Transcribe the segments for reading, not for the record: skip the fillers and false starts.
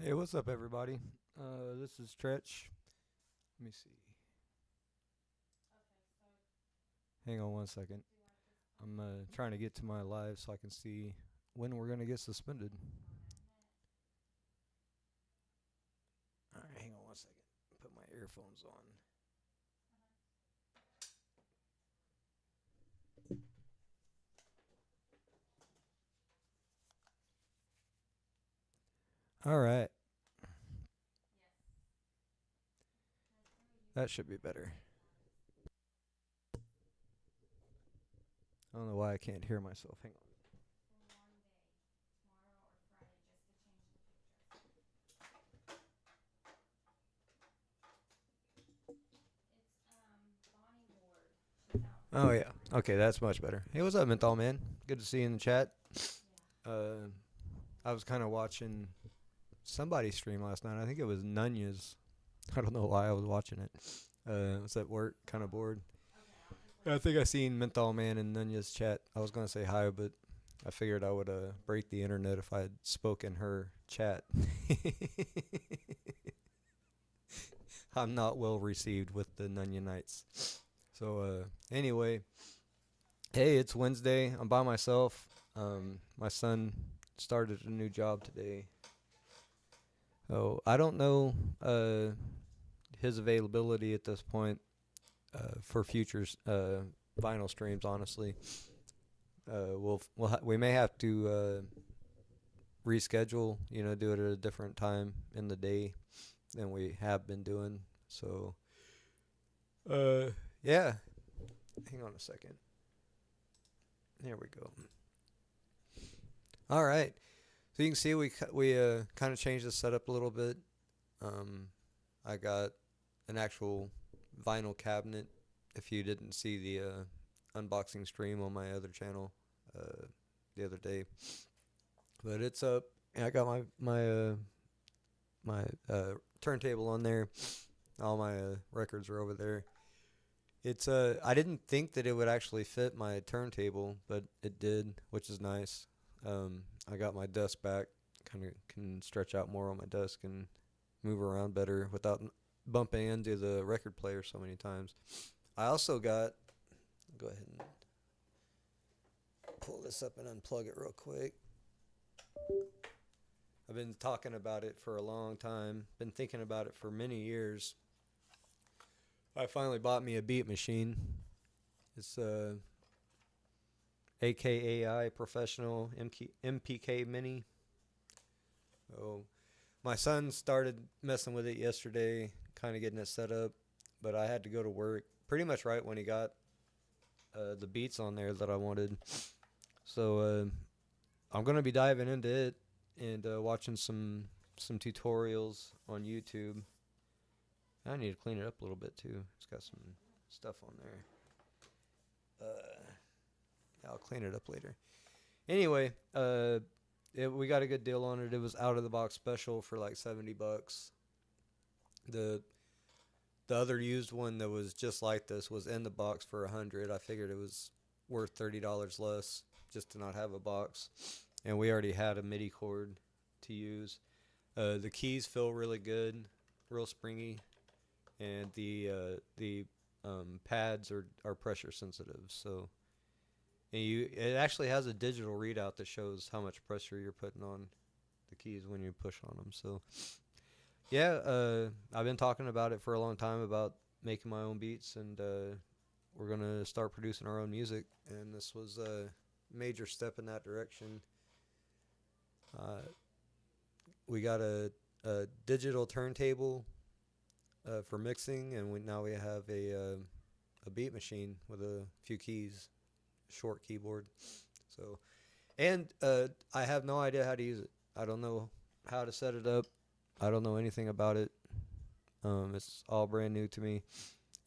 Hey, what's up, everybody? This is Treach. Let me see. Hang on one second. I'm trying to get to my live so I can see when we're gonna get suspended. All right, hang on one second. Put my earphones on. All right, that should be better. I don't know why I can't hear myself. Hang on. Oh yeah. Okay, that's much better. Hey, what's up, Menthol Man? Good to see you in the chat. Uh, I was kind of watching somebody stream last night. I think it was Nunya's. I don't know why I was watching it. I was at work, kind of bored. I think I seen Menthol Man in Nunya's chat. I was gonna say hi, but I figured I would break the internet if I had spoken her chat. I'm not well received with the Nunyanites. So anyway, hey, it's Wednesday. I'm by myself. My son started a new job today. Oh, I don't know his availability at this point for future vinyl streams. Honestly, we may have to reschedule. Do it at a different time in the day than we have been doing. So, yeah. Hang on a second. There we go. All right. So you can see we kind of changed the setup a little bit. Um, I got an actual vinyl cabinet. If you didn't see the unboxing stream on my other channel the other day, but it's up. I got my turntable on there. All my records are over there. It's I didn't think that it would actually fit my turntable, but it did, which is nice. I got my desk back. Kind of can stretch out more on my desk and move around better without bumping into the record player so many times. I also got. Go ahead and pull this up and unplug it real quick. I've been talking about it for a long time. Been thinking about it for many years. I finally bought me a beat machine. It's a AKAI Professional MPK Mini. Oh, my son started messing with it yesterday, kind of getting it set up, but I had to go to work pretty much right when he got the beats on there that I wanted. So I'm gonna be diving into it and watching some tutorials on YouTube. I need to clean it up a little bit too. It's got some stuff on there. I'll clean it up later. Anyway, we got a good deal on it. It was out of the box special for like $70. The the other used one that was just like this was in the box for 100. I figured it was worth $30 less just to not have a box, and we already had a MIDI cord to use. The keys feel really good, real springy, and the pads are pressure sensitive. So and it actually has a digital readout that shows how much pressure you're putting on the keys when you push on them. So yeah, I've been talking about it for a long time about making my own beats, and we're gonna start producing our own music. And this was a major step in that direction. Uh, we got a digital turntable for mixing, and now we have a beat machine with a few keys, short keyboard. So, and I have no idea how to use it. I don't know how to set it up. I don't know anything about it. It's all brand new to me,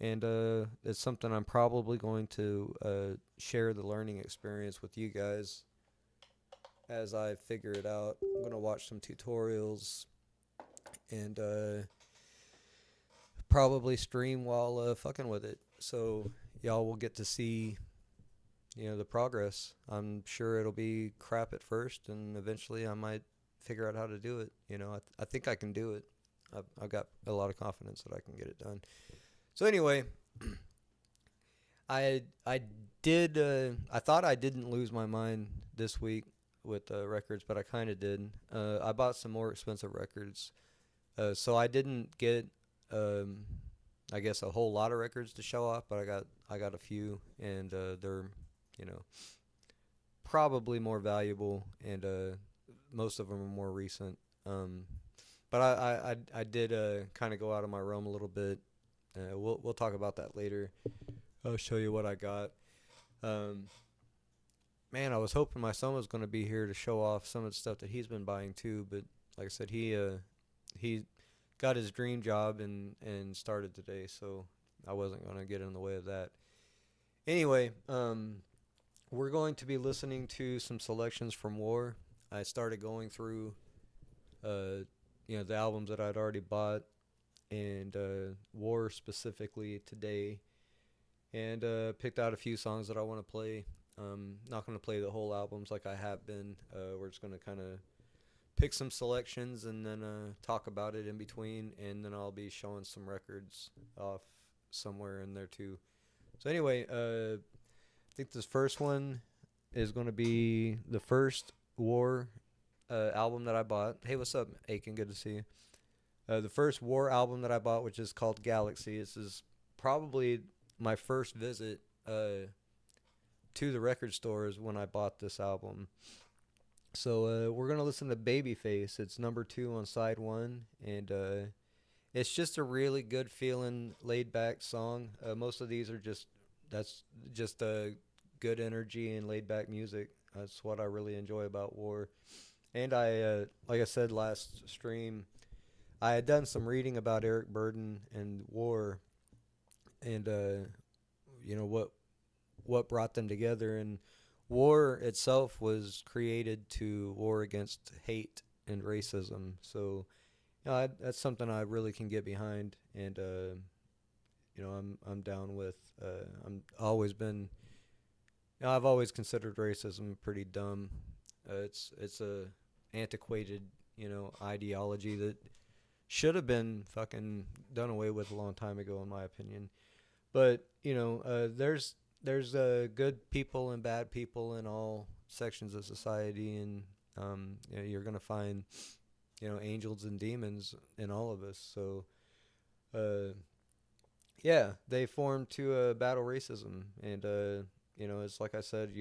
and it's something I'm probably going to share the learning experience with you guys as I figure it out. I'm gonna watch some tutorials and probably stream while fucking with it, so y'all will get to see the progress. I'm sure it'll be crap at first, and eventually I might figure out how to do it. I think I can do it. I've got a lot of confidence that I can get it done. So anyway, I did. I thought I didn't lose my mind this week with records, but I kind of did. I bought some more expensive records, so I didn't get, I guess, a whole lot of records to show off, but I got a few, and they're, probably more valuable, and most of them are more recent. But I did kind of go out of my realm a little bit. We'll talk about that later. I'll show you what I got. Man, I was hoping my son was going to be here to show off some of the stuff that he's been buying too. But like I said, he got his dream job and started today, so I wasn't going to get in the way of that. Anyway, we're going to be listening to some selections from War. I started going through, the albums that I'd already bought, and War specifically today, and picked out a few songs that I want to play. Not going to play the whole albums like I have been. We're just going to kind of pick some selections and then talk about it in between, and then I'll be showing some records off somewhere in there too. So anyway, I think this first one is going to be the first War album that I bought. Hey, what's up, Aiken? Good to see you. The first War album that I bought, which is called Galaxy. This is probably my first visit to the record stores when I bought this album. So we're going to listen to Babyface. It's number 2 on side 1, and it's just a really good feeling, laid back song. Most of these are just good energy and laid back music. That's what I really enjoy about War. And I, like I said last stream, I had done some reading about Eric Burdon and War, and what brought them together. And War itself was created to war against hate and racism. So, that's something I really can get behind, and I'm down with. I've always considered racism pretty dumb. It's a antiquated, ideology that should have been fucking done away with a long time ago, in my opinion. But there's good people and bad people in all sections of society, and you're gonna find angels and demons in all of us. So they formed to battle racism, and it's like I said,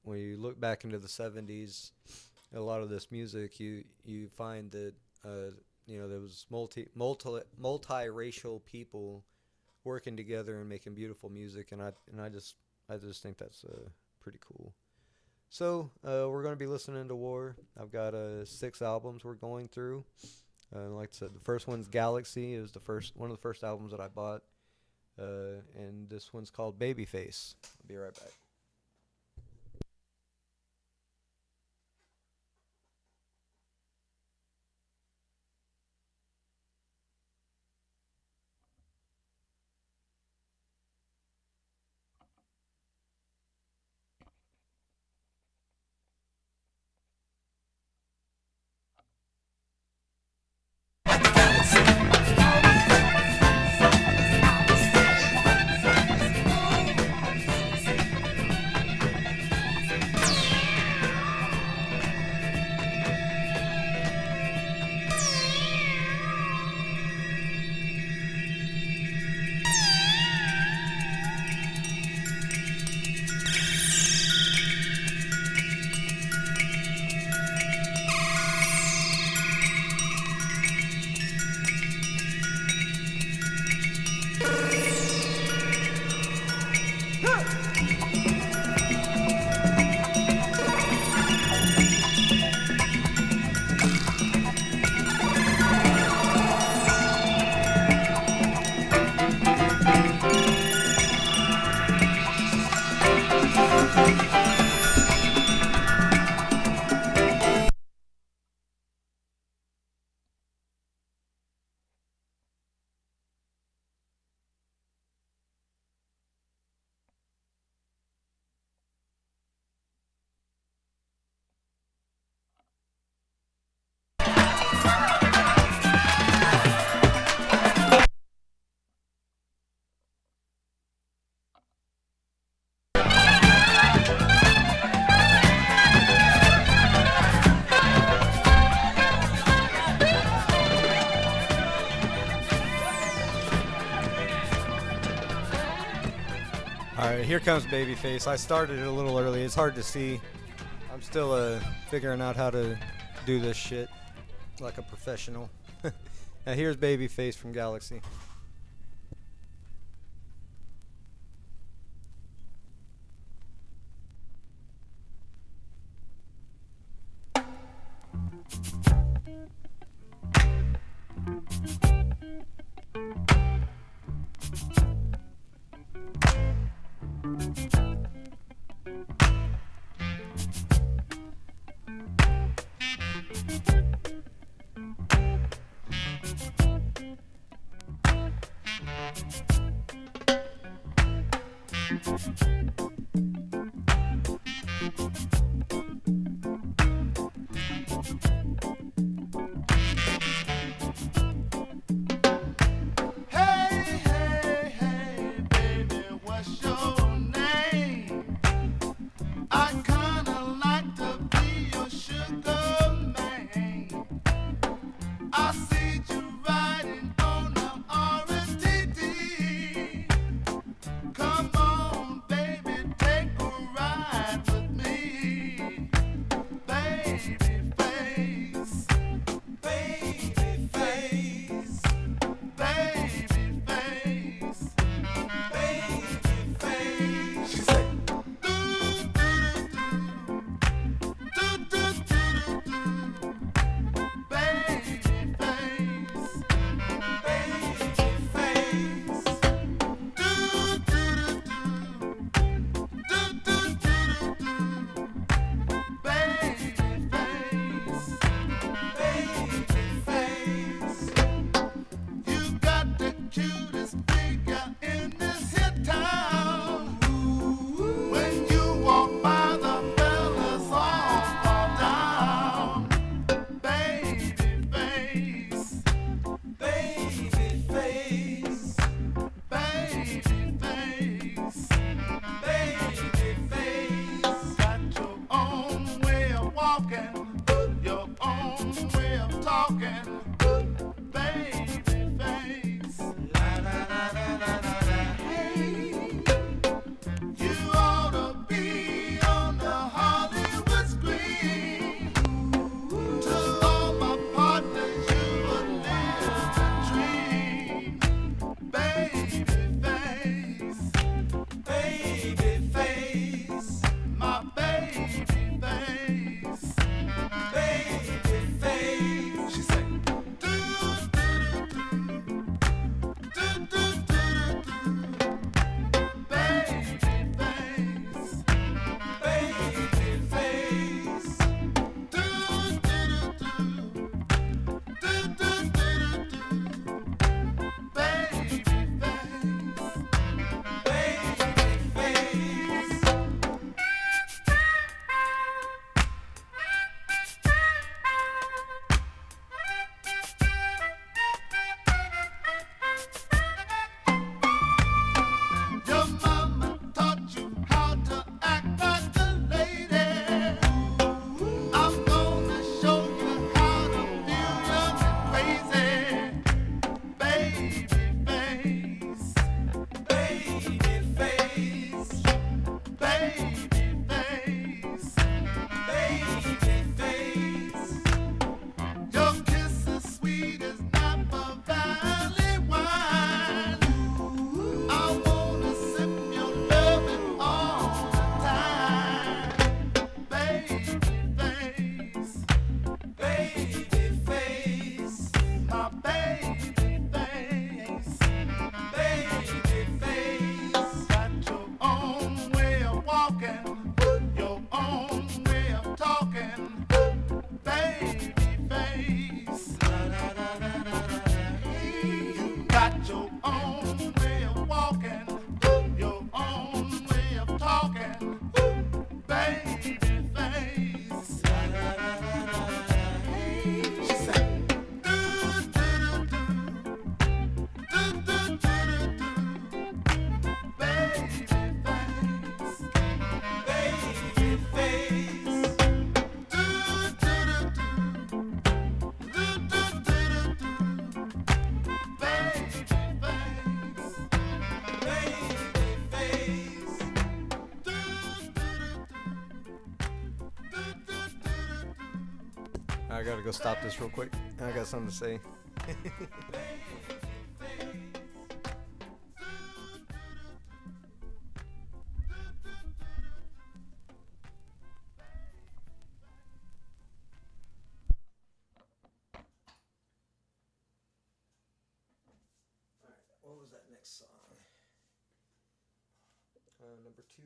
when you look back into the 70s, a lot of this music, you find that there was multiracial people working together and making beautiful music, and I just think that's pretty cool. So we're going to be listening to War. I've got 6 albums we're going through. Like I said, the first one's Galaxy. It was one of the first albums that I bought, and this one's called Babyface. I'll be right back. here comes Babyface. I started it a little early. It's hard to see. I'm still figuring out how to do this shit like a professional. Now here's Babyface from Galaxy. I gotta go stop this real quick. I got something to say. What was that next song? Number 2.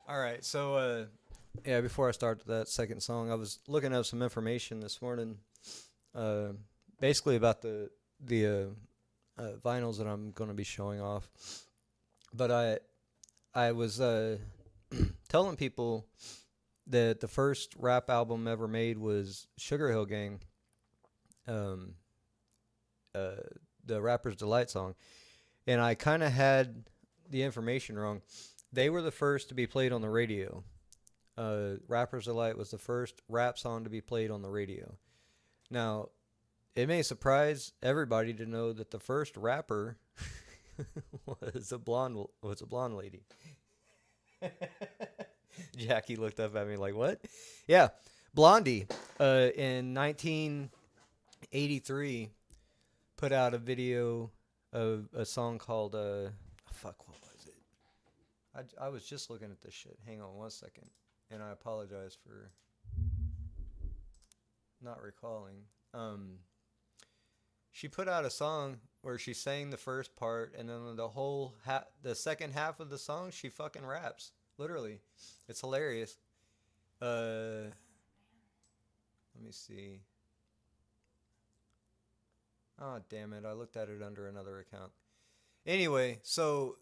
All right, so yeah, before I start that second song, I was looking up some information this morning, uh, basically about the vinyls that I'm going to be showing off. But I was telling people that the first rap album ever made was Sugar Hill Gang, um, uh, the Rapper's Delight song, and I kind of had the information wrong. They were the first to be played on the radio. Rapper's Delight was the first rap song to be played on the radio. Now, it may surprise everybody to know that the first rapper was a blonde lady. Jackie looked up at me like, "What?" Yeah, Blondie. In 1983, put out a video of a song called fuck. What was it? I was just looking at this shit. Hang on 1 second, and I apologize for not recalling. She put out a song where she sang the first part, and then the second half of the song, she fucking raps. Literally, it's hilarious. Let me see. Oh damn it! I looked at it under another account. Anyway, so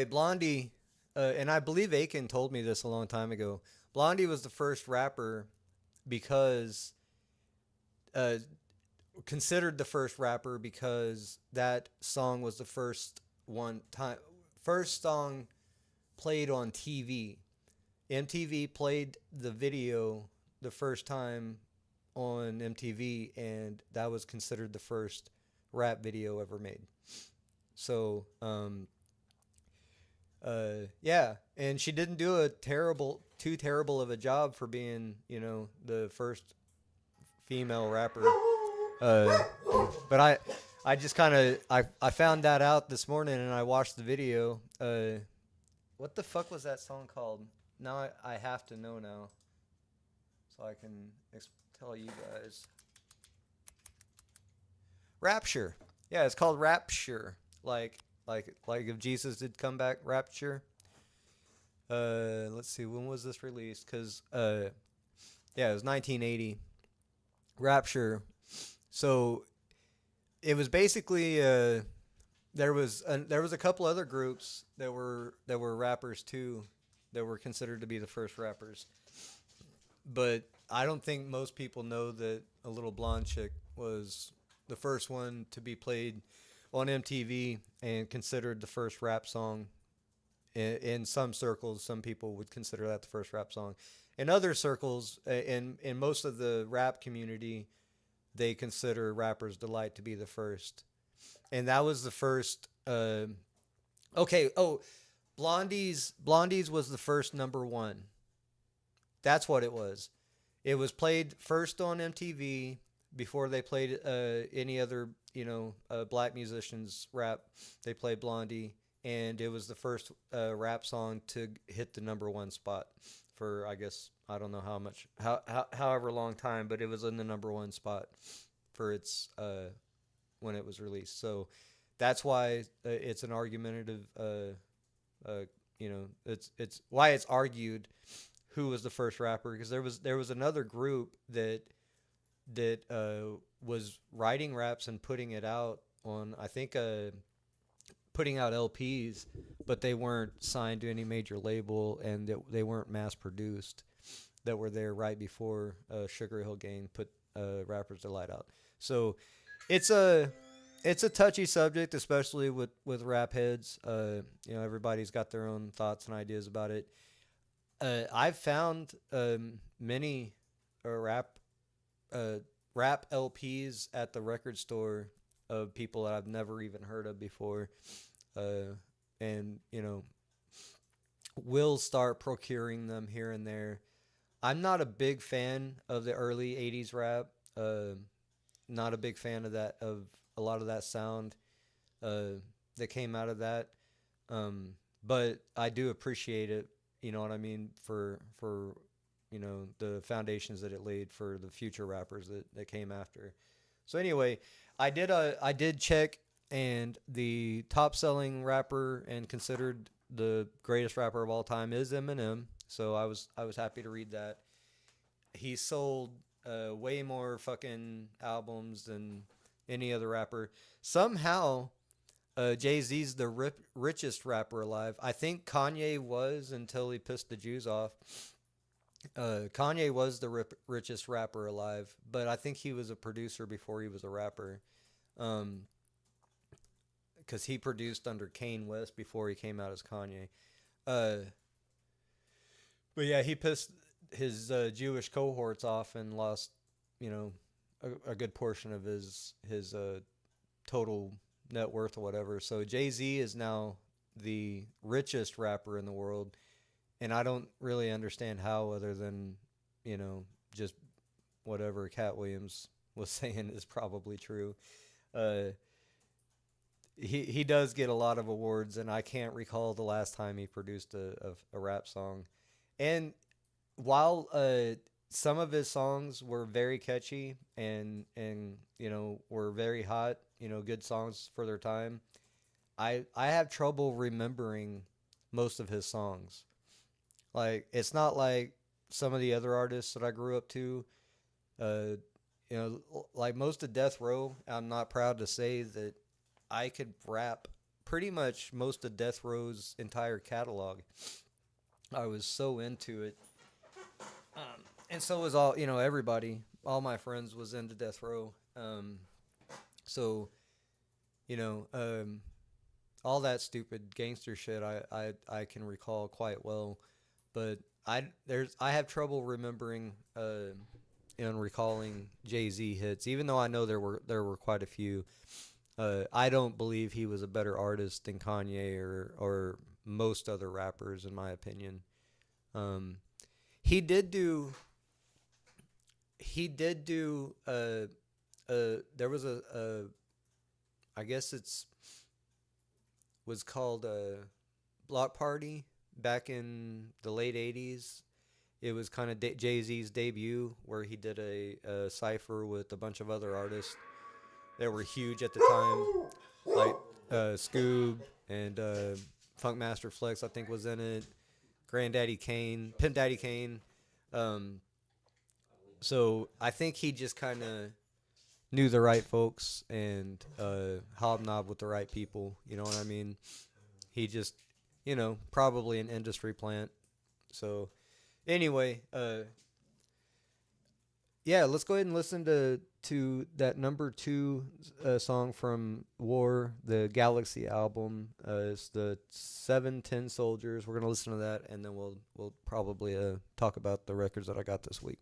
Blondie, and I believe Aiken told me this a long time ago. Blondie was the first rapper because, considered the first rapper because that song was the first song played on TV. MTV played the video the first time on MTV, and that was considered the first rap video ever made. So, yeah, and she didn't do too terrible of a job for being, the first female rapper. But I just kind of, I found that out this morning, and I watched the video. What the fuck was that song called? Now I have to know now, so I can tell you guys. Rapture. Yeah, it's called Rapture. Like if Jesus did come back, Rapture. Let's see, when was this released? Because yeah, it was 1980. Rapture. So it was basically there was a couple other groups that were rappers too, that were considered to be the first rappers. But I don't think most people know that a little blonde chick was the first one to be played on MTV and considered the first rap song. In some circles, some people would consider that the first rap song. In other circles, in most of the rap community, they consider Rapper's Delight to be the first. And that was the first. Blondie's was the first number one. That's what it was. It was played first on MTV before they played any other, black musicians rap. They played Blondie, and it was the first rap song to hit the number one spot for, I guess, I don't know however long time, but it was in the number one spot for its when it was released. So that's why it's an argumentative. It's why it's argued who was the first rapper, because there was another group that was writing raps and putting it out on, I think, putting out LPs, but they weren't signed to any major label, and they weren't mass produced, that were there right before Sugar Hill Gang put Rapper's Delight out. So it's a touchy subject, especially with rap heads. Everybody's got their own thoughts and ideas about it. I've found many rap uh, rap LPs at the record store of people that I've never even heard of before, uh, and will start procuring them here and there. I'm not a big fan of the early '80s rap. Uh, Not a big fan of that, of a lot of that sound uh, that came out of that. But I do appreciate it. You know what I mean, for the foundations that it laid for the future rappers that came after. So anyway, I did check, and the top selling rapper and considered the greatest rapper of all time is Eminem. So I was happy to read that. He sold way more fucking albums than any other rapper. Somehow, Jay Z's the richest rapper alive. I think Kanye was until he pissed the Jews off. Kanye was the richest rapper alive, but I think he was a producer before he was a rapper. Um, because he produced under Kanye West before he came out as Kanye. Uh, but yeah, he pissed his Jewish cohorts off and lost, you know, a good portion of his total net worth or whatever. So Jay Z is now the richest rapper in the world, and I don't really understand how, other than just whatever Cat Williams was saying is probably true. Uh, he does get a lot of awards, and I can't recall the last time he produced a rap song. And while some of his songs were very catchy and were very hot, good songs for their time, I have trouble remembering most of his songs. Like, it's not like some of the other artists that I grew up to. Uh, like most of Death Row, I'm not proud to say that I could rap pretty much most of Death Row's entire catalog. I was so into it. And so was everybody. All my friends was into Death Row. So, you know, um, all that stupid gangster shit I can recall quite well. But I have trouble remembering and recalling Jay Z hits, even though I know there were quite a few. I don't believe he was a better artist than Kanye or most other rappers, in my opinion. Um, he did do there was a I guess it's was called a Block Party back in the late '80s. It was kind of Jay Z's debut, where he did a cipher with a bunch of other artists that were huge at the time, like Scoob and Funkmaster Flex, I think, was in it. Granddaddy Kane, Pimp Daddy Kane. Um, so I think he just kind of knew the right folks and hobnobbed with the right people. You know what I mean? He just, probably an industry plant. So anyway, yeah, let's go ahead and listen to that number two song from War, the Galaxy album. It's the 710 Soldiers. We're gonna listen to that, and then we'll probably talk about the records that I got this week.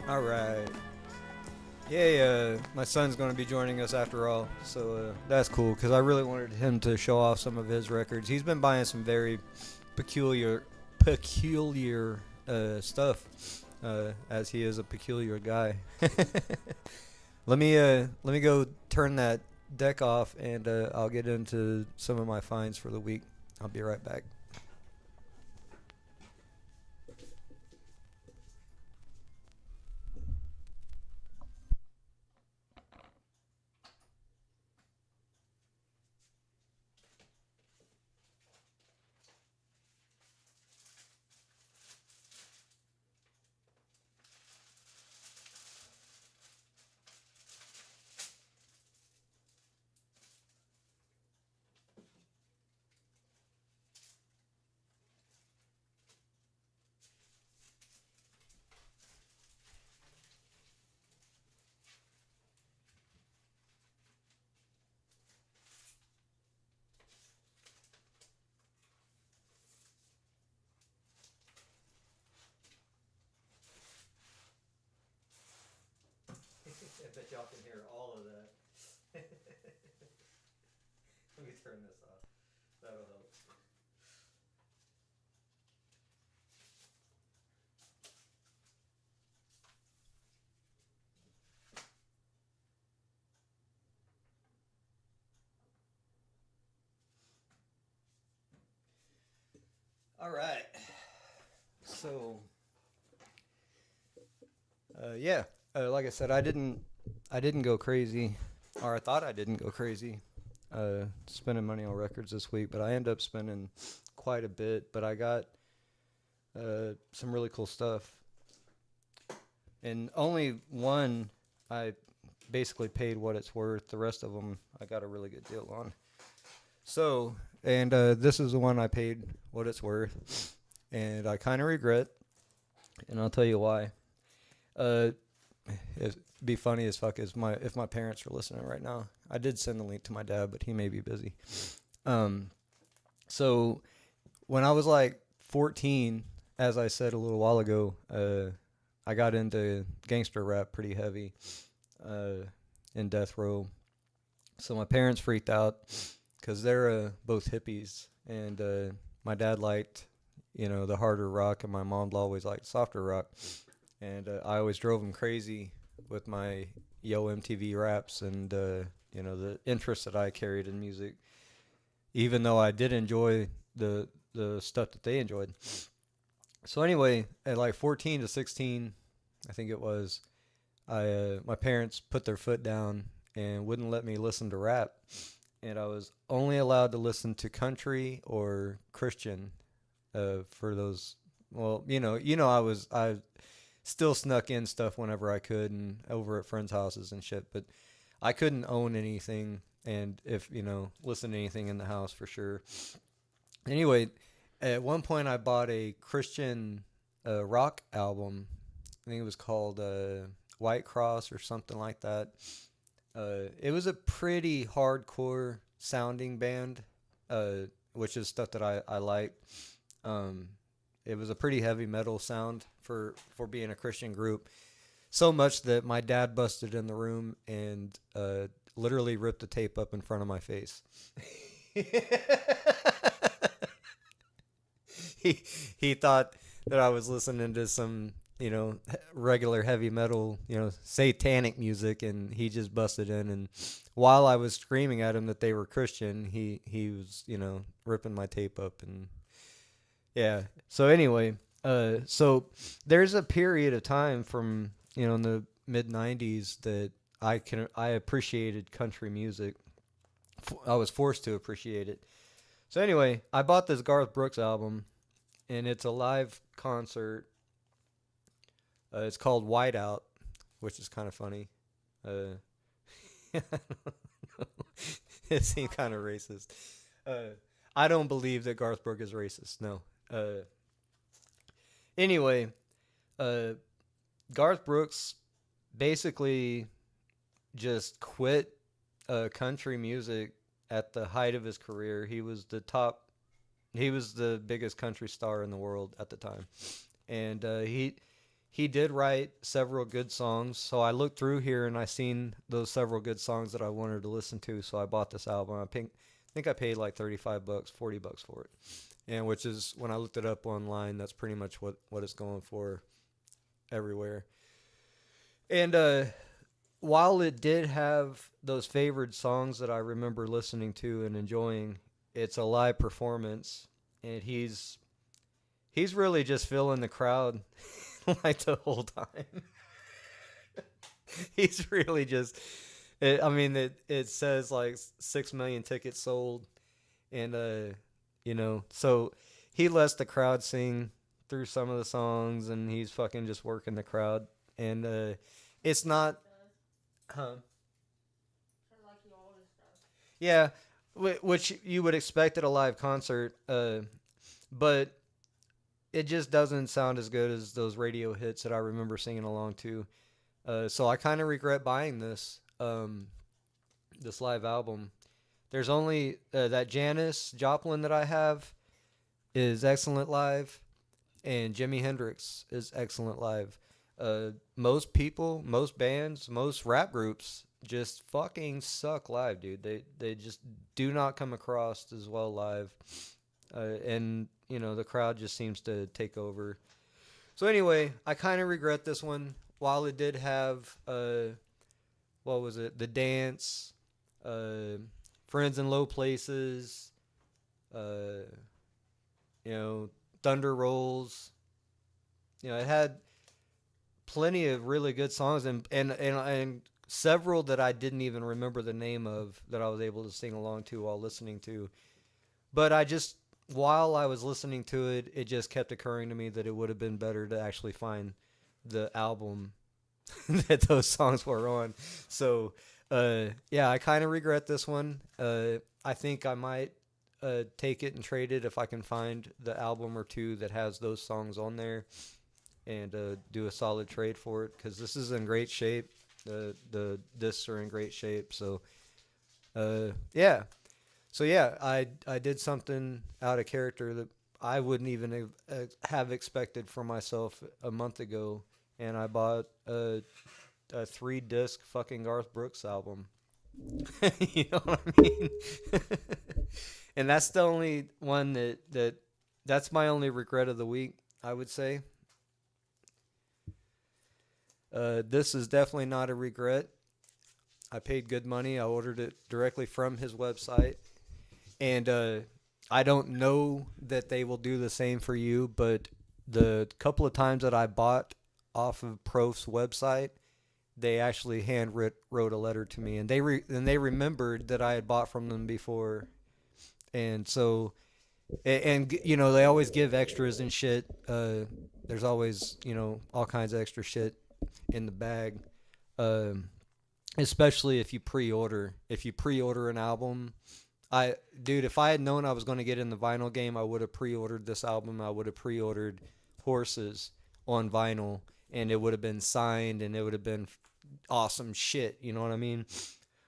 All right. Yeah, my son's going to be joining us after all, so that's cool because I really wanted him to show off some of his records. He's been buying some very peculiar stuff, as he is a peculiar guy. Let me go turn that deck off, and I'll get into some of my finds for the week. I'll be right back. I bet y'all can hear all of that. Let me turn this off. That'll help. All right. So, yeah, like I said, I didn't go crazy, or I thought I didn't go crazy, spending money on records this week, but I ended up spending quite a bit. But I got some really cool stuff, and only one I basically paid what it's worth. The rest of them I got a really good deal on. So, and this is the one I paid what it's worth, and I kind of regret, and I'll tell you why. Uh, It'd be funny as fuck as my if my parents were listening right now. I did send the link to my dad, but he may be busy. Um, so when I was like 14, as I said a little while ago, I got into gangster rap pretty heavy, uh, in death row. So my parents freaked out because they're both hippies, and my dad liked, the harder rock, and my mom always liked softer rock, and I always drove him crazy with my Yo MTV raps and the interest that I carried in music, even though I did enjoy the stuff that they enjoyed. So anyway, at like 14 to 16, I think it was, I my parents put their foot down and wouldn't let me listen to rap, and I was only allowed to listen to country or Christian, for those. Well, I still snuck in stuff whenever I could and over at friends' houses and shit, but I couldn't own anything, and if listen to anything in the house for sure. Anyway, at one point I bought a Christian rock album. I think it was called White Cross or something like that. It was a pretty hardcore sounding band, which is stuff that I like. Um, it was a pretty heavy metal sound for being a Christian group. So much that my dad busted in the room and literally ripped the tape up in front of my face. he he thought that I was listening to some regular heavy metal, satanic music, and he just busted in, and while I was screaming at him that they were Christian, he was ripping my tape up. And yeah. So anyway, so there's a period of time from in the mid '90s that I appreciated country music. I was forced to appreciate it. So anyway, I bought this Garth Brooks album, and it's a live concert. It's called Whiteout, which is kind of funny. Uh, it seemed kind of racist. Uh, I don't believe that Garth Brooks is racist. No. Anyway, uh, Garth Brooks basically just quit country music at the height of his career. He was the top. He was the biggest country star in the world at the time, and he did write several good songs. So I looked through here and I seen those several good songs that I wanted to listen to. So I bought this album. I think I paid like $35, $40 for it. And which is, when I looked it up online, that's pretty much what it's going for everywhere. And while it did have those favored songs that I remember listening to and enjoying, it's a live performance, and he's really just filling the crowd like the whole time. He's really just. It says like 6 million tickets sold, and so he lets the crowd sing through some of the songs, and he's fucking just working the crowd, and it's not, huh? Yeah, which you would expect at a live concert, but it just doesn't sound as good as those radio hits that I remember singing along to. So I kind of regret buying this live album. There's only that Janis Joplin that I have is excellent live, and Jimi Hendrix is excellent live. Most people, most bands, most rap groups just fucking suck live, dude. They just do not come across as well live, and the crowd just seems to take over. So anyway, I kind of regret this one. While it did have what was it? The Dance, Friends in Low Places, Thunder Rolls. It had plenty of really good songs and several that I didn't even remember the name of that I was able to sing along to while listening to. But while I was listening to it, it just kept occurring to me that it would have been better to actually find the album that those songs were on. So, I kind of regret this one. I think I might take it and trade it if I can find the album or two that has those songs on there, and do a solid trade for it, because this is in great shape. The discs are in great shape. So, I did something out of character that I wouldn't even have expected for myself a month ago, and I bought a 3-disc fucking Garth Brooks album. You know what I mean? And that's the only one that's my only regret of the week, I would say. This is definitely not a regret. I paid good money. I ordered it directly from his website. And I don't know that they will do the same for you, but the couple of times that I bought off of Prof's website, they actually wrote a letter to me, and they remembered that I had bought from them before. And so, and they always give extras and shit. There's always, all kinds of extra shit in the bag, especially if you pre-order. If you pre-order an album, if I had known I was going to get in the vinyl game, I would have pre-ordered this album. I would have pre-ordered Horses on vinyl, and it would have been signed, and it would have been awesome shit. You know what I mean?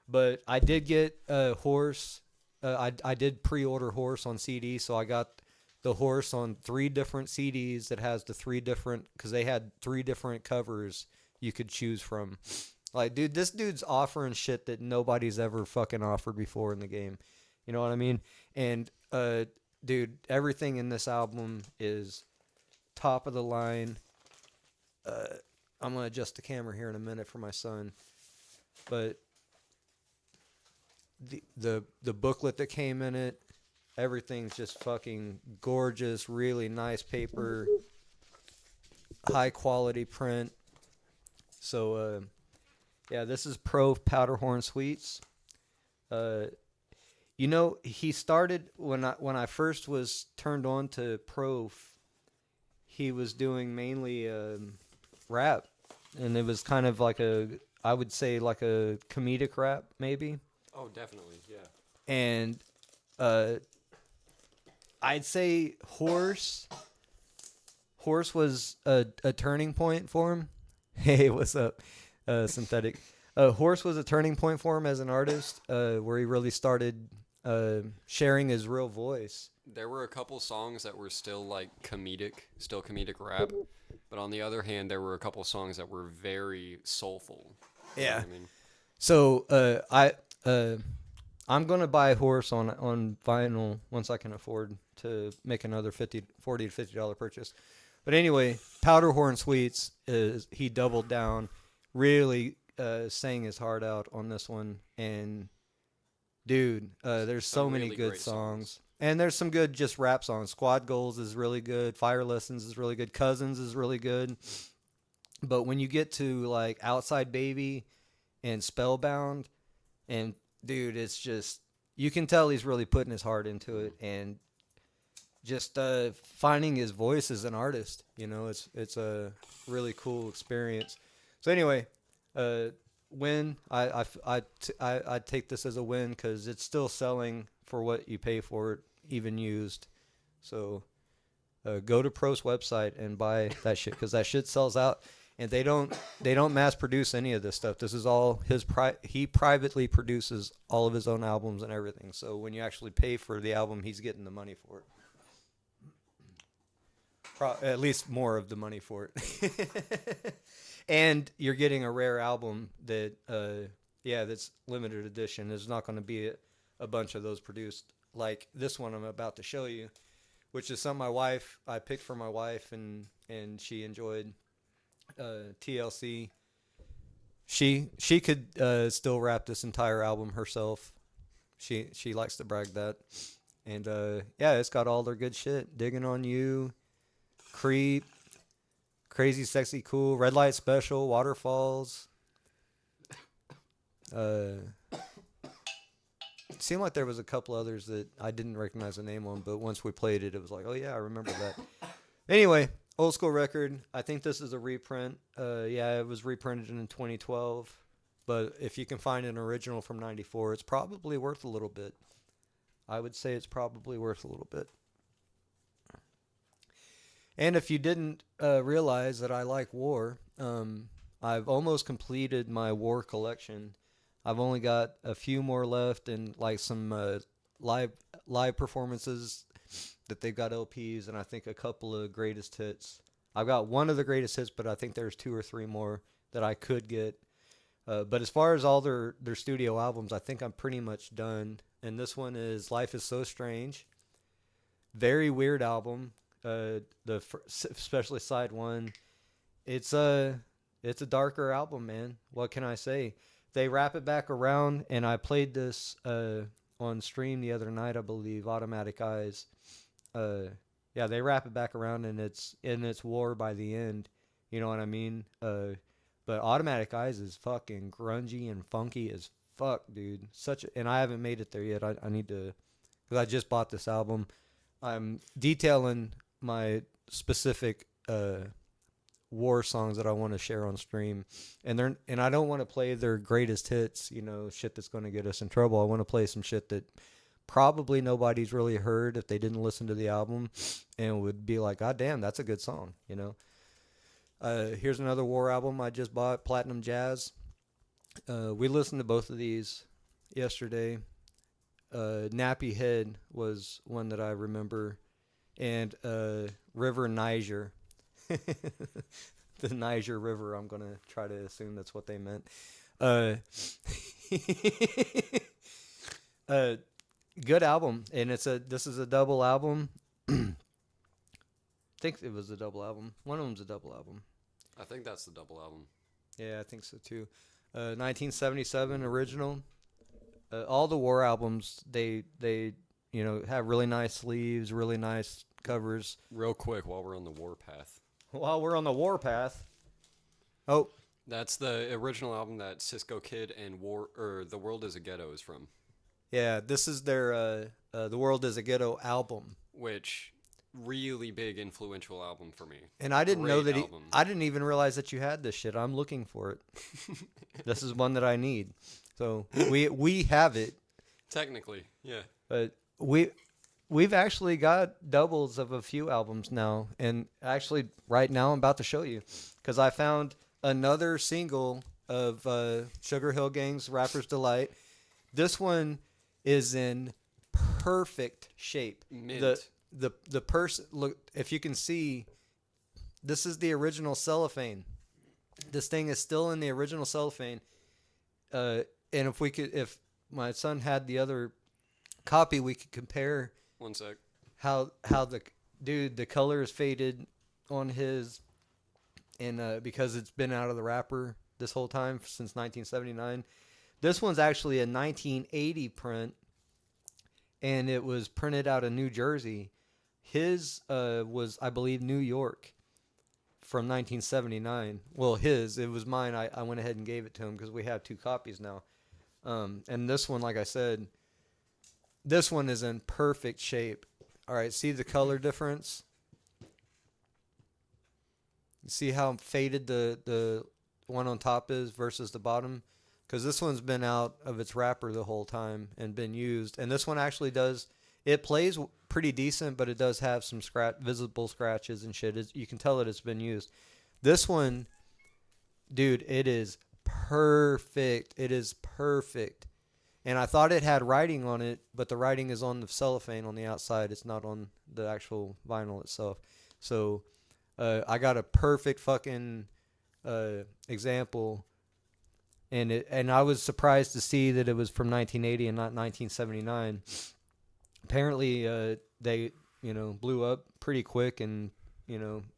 But I did get Horse. I did pre-order Horse on CD, so I got the Horse on 3 different CDs that has the 3 different, because they had 3 different covers you could choose from. Like, dude, this dude's offering shit that nobody's ever fucking offered before in the game. You know what I mean? And, dude, everything in this album is top of the line. I'm going to adjust the camera here in a minute for my son. But the booklet that came in it, everything's just fucking gorgeous, really nice paper, high quality print. So, this is Pro Powderhorn Sweets. He started when I first was turned on to Pro. He was doing mainly rap, and it was kind of like I would say like a comedic rap, maybe. Oh, definitely, yeah. And I'd say Horse was a turning point for him. Hey, what's up, Synthetic? Horse was a turning point for him as an artist, where he really started sharing his real voice. There were a couple songs that were still like comedic rap, but on the other hand, there were a couple songs that were very soulful. You know Yeah. what I mean? So I'm gonna buy a horse on vinyl once I can afford to make another 40 to $50 purchase. But anyway, Powderhorn Sweets is he doubled down, really sang his heart out on this one, and dude, there's so Some many really good great songs. songs. And there's some good just rap songs. Squad Goals is really good. Fire Lessons is really good. Cousins is really good. But when you get to like Outside Baby and Spellbound, and dude, it's just you can tell he's really putting his heart into it, and just finding his voice as an artist. You know, it's a really cool experience. So anyway, win. I take this as a win because it's still selling for what you pay for it, even used. So go to Pro's website and buy that shit because that shit sells out. And they don't mass produce any of this stuff. This is all he privately produces all of his own albums and everything. So when you actually pay for the album, he's getting the money for it. At least more of the money for it. And you're getting a rare album that that's limited edition. There's not going to be a bunch of those produced like this one I'm about to show you, which is something I picked for my wife, and she enjoyed. TLC. She could still rap this entire album herself. She likes to brag that. And it's got all their good shit. Digging on You, Creep, Crazy Sexy Cool, Red Light Special, Waterfalls. It seemed like there was a couple others that I didn't recognize the name on, but once we played it, it was like, oh yeah, I remember that. Anyway, old school record. I think this is a reprint. It was reprinted in 2012. But if you can find an original from 94, it's probably worth a little bit. I would say it's probably worth a little bit. And if you didn't realize that I like War, I've almost completed my War collection. I've only got a few more left and like some live performances that they've got LPs, and I think a couple of greatest hits. I've got one of the greatest hits, but I think there's 2 or 3 more that I could get. But as far as all their studio albums, I think I'm pretty much done. And this one is Life is So Strange. Very weird album. Especially side 1. It's a darker album, man. What can I say? They wrap it back around, and I played this on stream the other night, I believe. Automatic Eyes. They wrap it back around, and it's war by the end. You know what I mean? But Automatic Eyes is fucking grungy and funky as fuck, dude. And I haven't made it there yet. I need to, because I just bought this album. I'm detailing my specific war songs that I want to share on stream, and I don't want to play their greatest hits. You know, shit that's going to get us in trouble. I want to play some shit that probably nobody's really heard if they didn't listen to the album, and would be like, God damn, that's a good song, you know. Here's another War album I just bought, Platinum Jazz. We listened to both of these yesterday. Nappy Head was one that I remember, and River Niger. The Niger River, I'm going to try to assume that's what they meant. Good album, and this is a double album. I think it was a double album. One of them's a double album. I think that's the double album. Yeah, I think so too. 1977 original. All the War albums, they have really nice sleeves, really nice covers. Real quick, while we're on the warpath. While we're on the warpath. Oh, that's the original album that Cisco Kid and The World Is a Ghetto is from. Yeah, this is their The World Is a Ghetto album, which really big influential album for me. And I didn't know that I didn't even realize that you had this shit. I'm looking for it. This is one that I need. So we have it. Technically, yeah. But we've actually got doubles of a few albums now, and actually right now I'm about to show you because I found another single of Sugar Hill Gang's Rapper's Delight. This one is in perfect shape. Mint. The person, look, if you can see, this is the original cellophane. This thing is still in the original cellophane. And if my son had the other copy, we could compare 1 sec. how the color is faded on his, and because it's been out of the wrapper this whole time since 1979. This one's actually a 1980 print, and it was printed out of New Jersey. His was, I believe, New York from 1979. Well, it was mine. I went ahead and gave it to him because we have 2 copies now. And this one, like I said, this one is in perfect shape. All right, see the color difference? See how faded the one on top is versus the bottom? Because this one's been out of its wrapper the whole time and been used. And this one actually it plays pretty decent, but it does have some visible scratches and shit. You can tell that it's been used. This one, dude, it is perfect. It is perfect. And I thought it had writing on it, but the writing is on the cellophane on the outside. It's not on the actual vinyl itself. So I got a perfect fucking example. And I was surprised to see that it was from 1980 and not 1979. Apparently, they blew up pretty quick and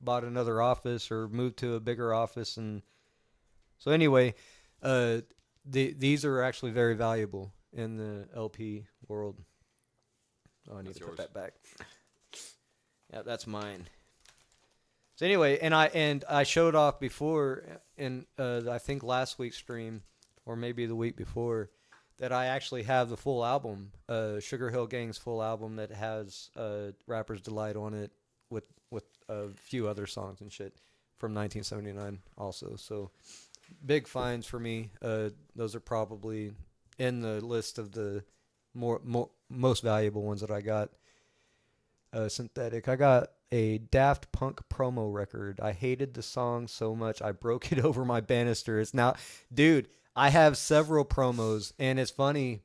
bought another office or moved to a bigger office. And so anyway, these are actually very valuable in the LP world. Oh, I need to put that back. Yeah, that's mine. So anyway, and I showed off before in I think last week's stream or maybe the week before that I actually have the full album, Sugar Hill Gang's full album that has Rapper's Delight on it with a few other songs and shit from 1979 also. So big finds for me. Those are probably in the list of the most valuable ones that I got. Synthetic. I got a Daft Punk promo record. I hated the song so much I broke it over my banister. It's now, dude, I have several promos, and it's funny.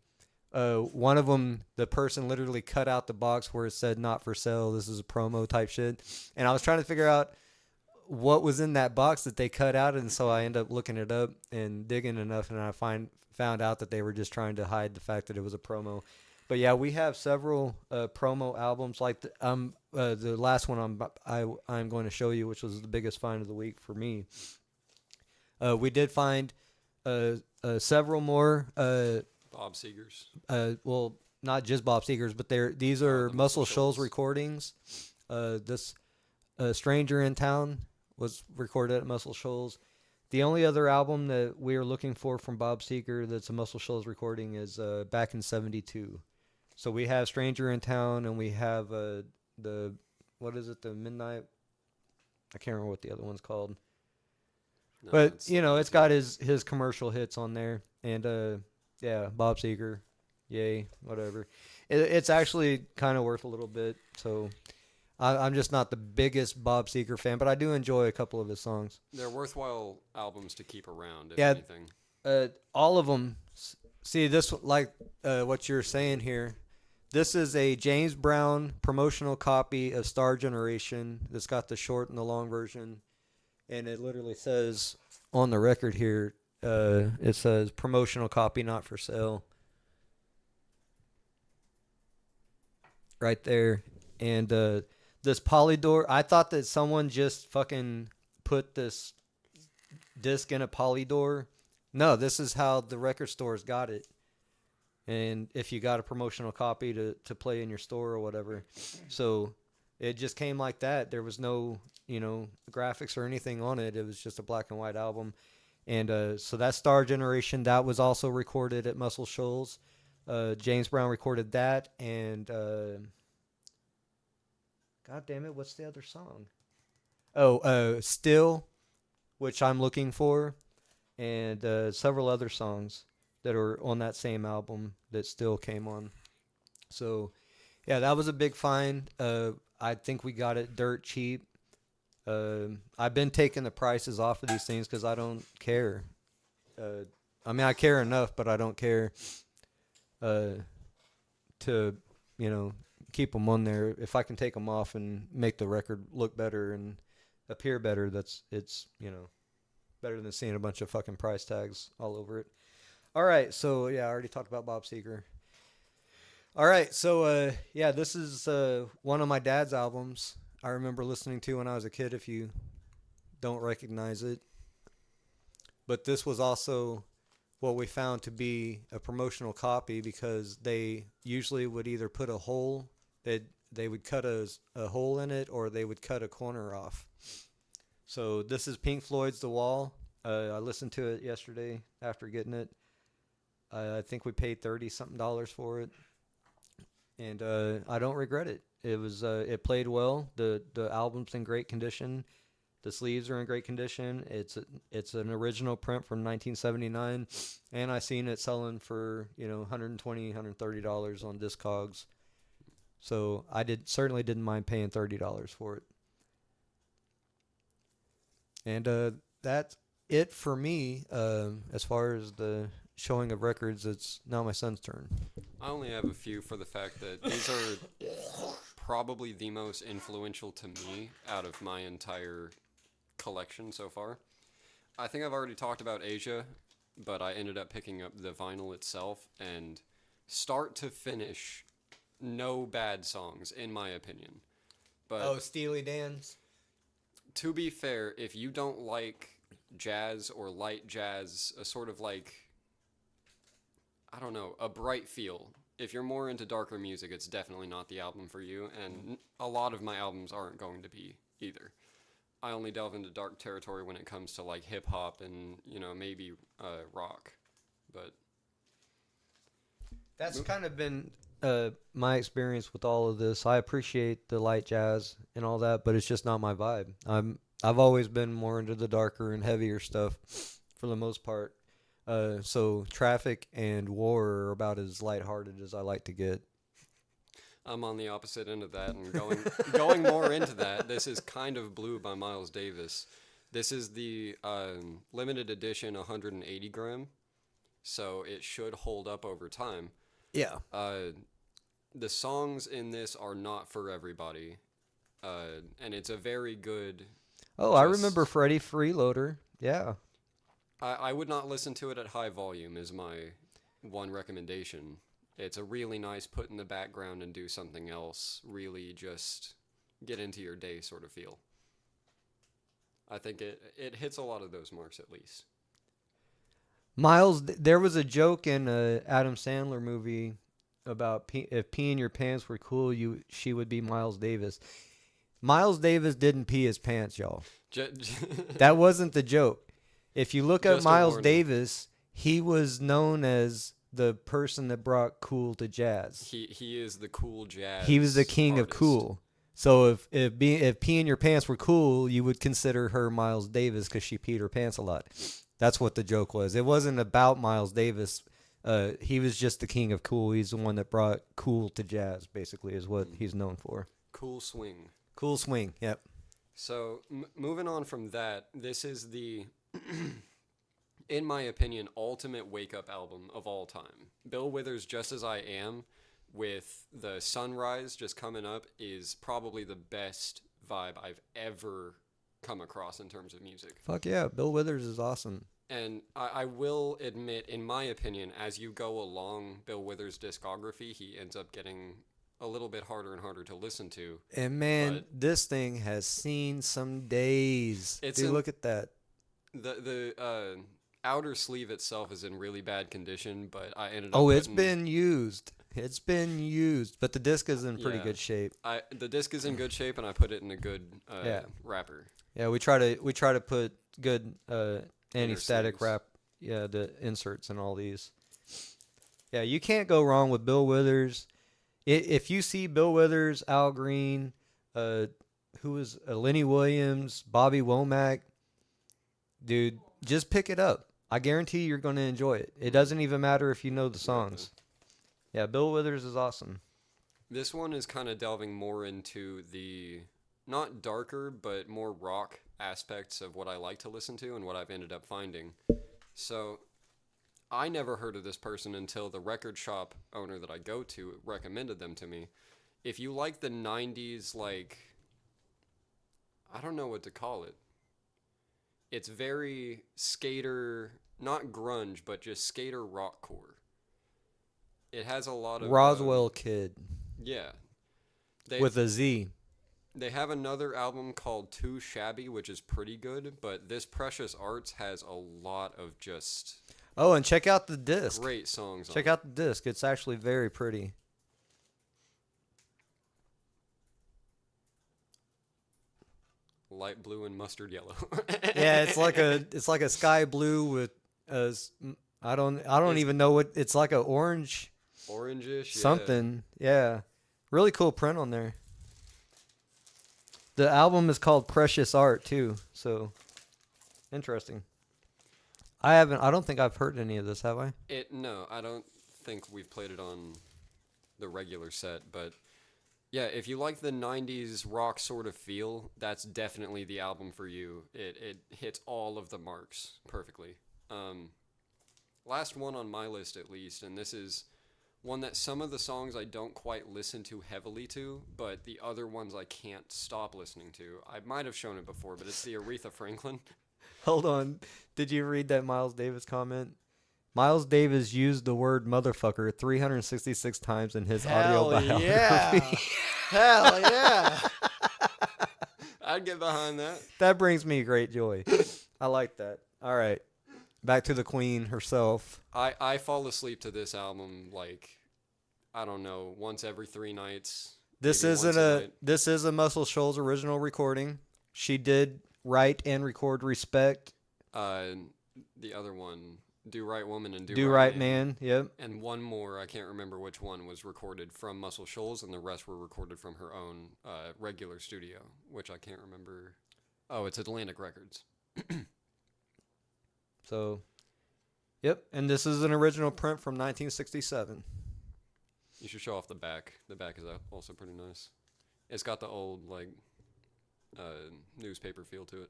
One of them, the person literally cut out the box where it said "not for sale." This is a promo type shit, and I was trying to figure out what was in that box that they cut out, and so I ended up looking it up and digging enough, and I found out that they were just trying to hide the fact that it was a promo. But yeah, we have several promo albums. Like the last one I'm going to show you, which was the biggest find of the week for me. We did find several more. Bob Seger's. Well, not just Bob Seger's, but these are Muscle Shoals recordings. This Stranger in Town was recorded at Muscle Shoals. The only other album that we are looking for from Bob Seger that's a Muscle Shoals recording is back in '72. So we have Stranger in Town, and we have the Midnight. I can't remember what the other one's called. No, but it's got his commercial hits on there, and yeah, Bob Seger, yay, whatever. It's actually kind of worth a little bit. So I'm just not the biggest Bob Seger fan, but I do enjoy a couple of his songs. They're worthwhile albums to keep around, if anything. All of them. See, this, like what you're saying here, this is a James Brown promotional copy of Star Generation that's got the short and the long version. And it literally says on the record here, it says promotional copy, not for sale. Right there. And this Polydor, I thought that someone just fucking put this disc in a Polydor. No, this is how the record stores got it. And if you got a promotional copy to play in your store or whatever. So it just came like that. There was no, graphics or anything on it. It was just a black and white album. And so that Star Generation, that was also recorded at Muscle Shoals. James Brown recorded that. And God damn it, what's the other song? Oh, Still, which I'm looking for. And several other songs that are on that same album that still came on. So, yeah, that was a big find. I think we got it dirt cheap. I've been taking the prices off of these things because I don't care. I care enough, but I don't care to keep them on there. If I can take them off and make the record look better and appear better, it's better than seeing a bunch of fucking price tags all over it. All right, so yeah, I already talked about Bob Seger. All right, so yeah, this is one of my dad's albums I remember listening to when I was a kid. If you don't recognize it, but this was also what we found to be a promotional copy because they usually would either put a hole, they would cut a hole in it, or they would cut a corner off. So this is Pink Floyd's The Wall. I listened to it yesterday after getting it. I think we paid $30-something for it, and I don't regret it. It played well. The album's in great condition. The sleeves are in great condition. It's an original print from 1979, and I seen it selling for $120, $130 on Discogs. So I certainly didn't mind paying $30 for it. And that's it for me. As far as the showing of records, it's now my son's turn. I only have a few for the fact that these are probably the most influential to me out of my entire collection so far. I think I've already talked about Asia, but I ended up picking up the vinyl itself, and start to finish, no bad songs in my opinion. But Steely Dan's. To be fair, if you don't like jazz or light jazz, a sort of like, I don't know, a bright feel. If you're more into darker music, it's definitely not the album for you, and a lot of my albums aren't going to be either. I only delve into dark territory when it comes to like hip hop and maybe rock, but that's kind of been my experience with all of this. I appreciate the light jazz and all that, but it's just not my vibe. I've always been more into the darker and heavier stuff for the most part. So Traffic and War are about as lighthearted as I like to get. I'm on the opposite end of that, and going more into that. This is Kind of Blue by Miles Davis. This is the limited edition 180 gram, so it should hold up over time. Yeah. The songs in this are not for everybody, and it's a very good. I remember Freddie Freeloader. Yeah. I would not listen to it at high volume is my one recommendation. It's a really nice put in the background and do something else, really just get into your day sort of feel. I think it hits a lot of those marks at least. Miles, there was a joke in a Adam Sandler movie about if peeing your pants were cool, she would be Miles Davis. Miles Davis didn't pee his pants, y'all. That wasn't the joke. If you look up Miles Davis, he was known as the person that brought cool to jazz. He is the cool jazz. He was the king artist. of cool. So if peeing your pants were cool, you would consider her Miles Davis because she peed her pants a lot. That's what the joke was. It wasn't about Miles Davis. He was just the king of cool. He's the one that brought cool to jazz, basically, is what he's known for. Cool swing. Cool swing, yep. So moving on from that, this is the, in my opinion, ultimate wake-up album of all time. Bill Withers' Just As I Am, with the sunrise just coming up, is probably the best vibe I've ever come across in terms of music. Fuck yeah, Bill Withers is awesome. And I will admit, in my opinion, as you go along Bill Withers' discography, he ends up getting a little bit harder and harder to listen to. And man, this thing has seen some days. Look at that. The outer sleeve itself is in really bad condition, but I ended up it's been used. It's been used, but the disc is in pretty good shape. The disc is in good shape, and I put it in a good wrapper. Yeah, we try to put good anti-static wrap. Yeah, the inserts and all these. Yeah, you can't go wrong with Bill Withers. If you see Bill Withers, Al Green, who was Lenny Williams, Bobby Womack, dude, just pick it up. I guarantee you're going to enjoy it. It doesn't even matter if you know the songs. Yeah, Bill Withers is awesome. This one is kind of delving more into the, not darker, but more rock aspects of what I like to listen to and what I've ended up finding. So I never heard of this person until the record shop owner that I go to recommended them to me. If you like the 90s, like, I don't know what to call it. It's very skater, not grunge, but just skater rockcore. It has a lot of Roswell Kid yeah. with a Z. They have another album called Too Shabby, which is pretty good, but this Precious Arts has a lot of just Oh, and check out the disc. great songs. Check out the disc. It's actually very pretty. Light blue and mustard yellow. Yeah, it's like a sky blue with I don't even know what it's like, a orange Orangish, yeah. something. Yeah. Really cool print on there. The album is called Precious Art too, so interesting. I don't think I've heard any of this, have I? No, I don't think we've played it on the regular set, but yeah, if you like the 90s rock sort of feel, that's definitely the album for you. It hits all of the marks perfectly. Last one on my list, at least, and this is one that some of the songs I don't quite listen too heavily to, but the other ones I can't stop listening to. I might have shown it before, but it's the Aretha Franklin. Hold on. Did you read that Miles Davis comment? Miles Davis used the word motherfucker 366 times in his audio biography. Yeah. Hell yeah. I'd get behind that. That brings me great joy. I like that. All right. Back to the queen herself. I fall asleep to this album like, I don't know, once every 3 nights. This is a Muscle Shoals original recording. She did write and record Respect. The other one, Do Right Woman and Do Right Man. Yep. And one more, I can't remember which one, was recorded from Muscle Shoals, and the rest were recorded from her own regular studio, which I can't remember. Oh, it's Atlantic Records. So, yep. And this is an original print from 1967. You should show off the back. The back is also pretty nice. It's got the old, like, newspaper feel to it.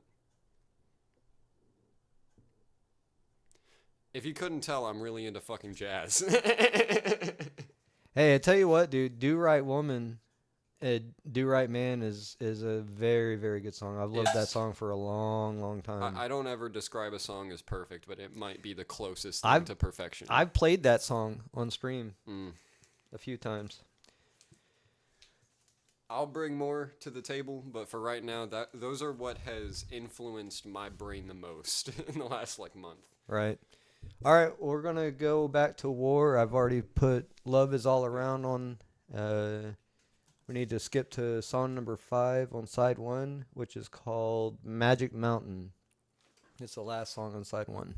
If you couldn't tell, I'm really into fucking jazz. Hey, I tell you what, dude. Do Right Woman, Do Right Man is a very, very good song. I've loved that song for a long, long time. I don't ever describe a song as perfect, but it might be the closest thing to perfection. I've played that song on stream a few times. I'll bring more to the table, but for right now, those are what has influenced my brain the most in the last month. Right. All right, we're gonna go back to War. I've already put "Love Is All Around" on. We need to skip to song number 5 on side 1, which is called "Magic Mountain." It's the last song on side 1.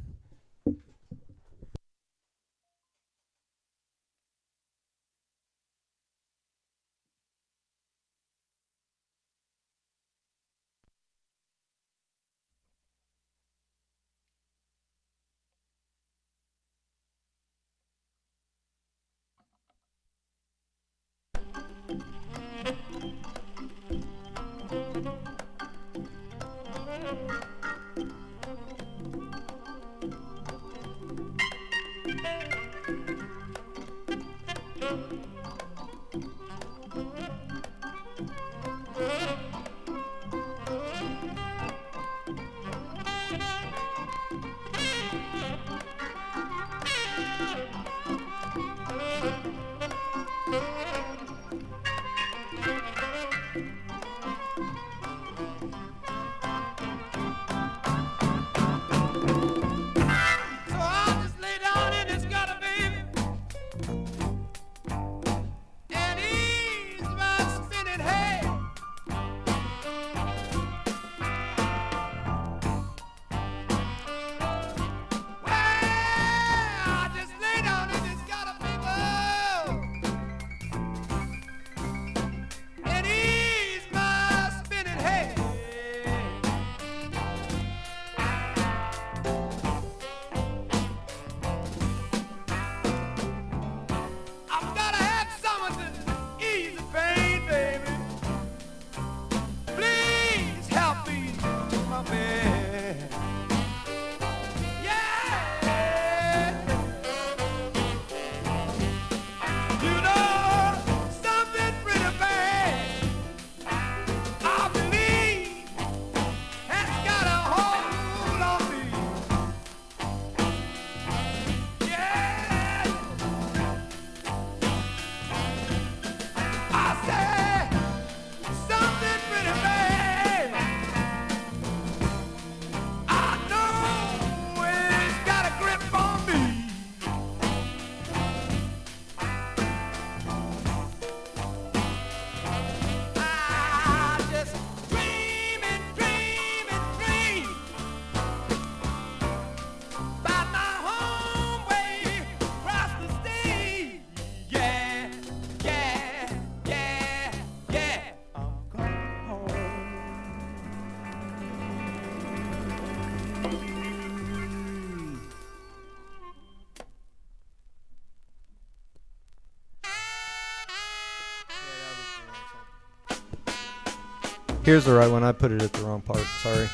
Here's the right one. I put it at the wrong part. Sorry.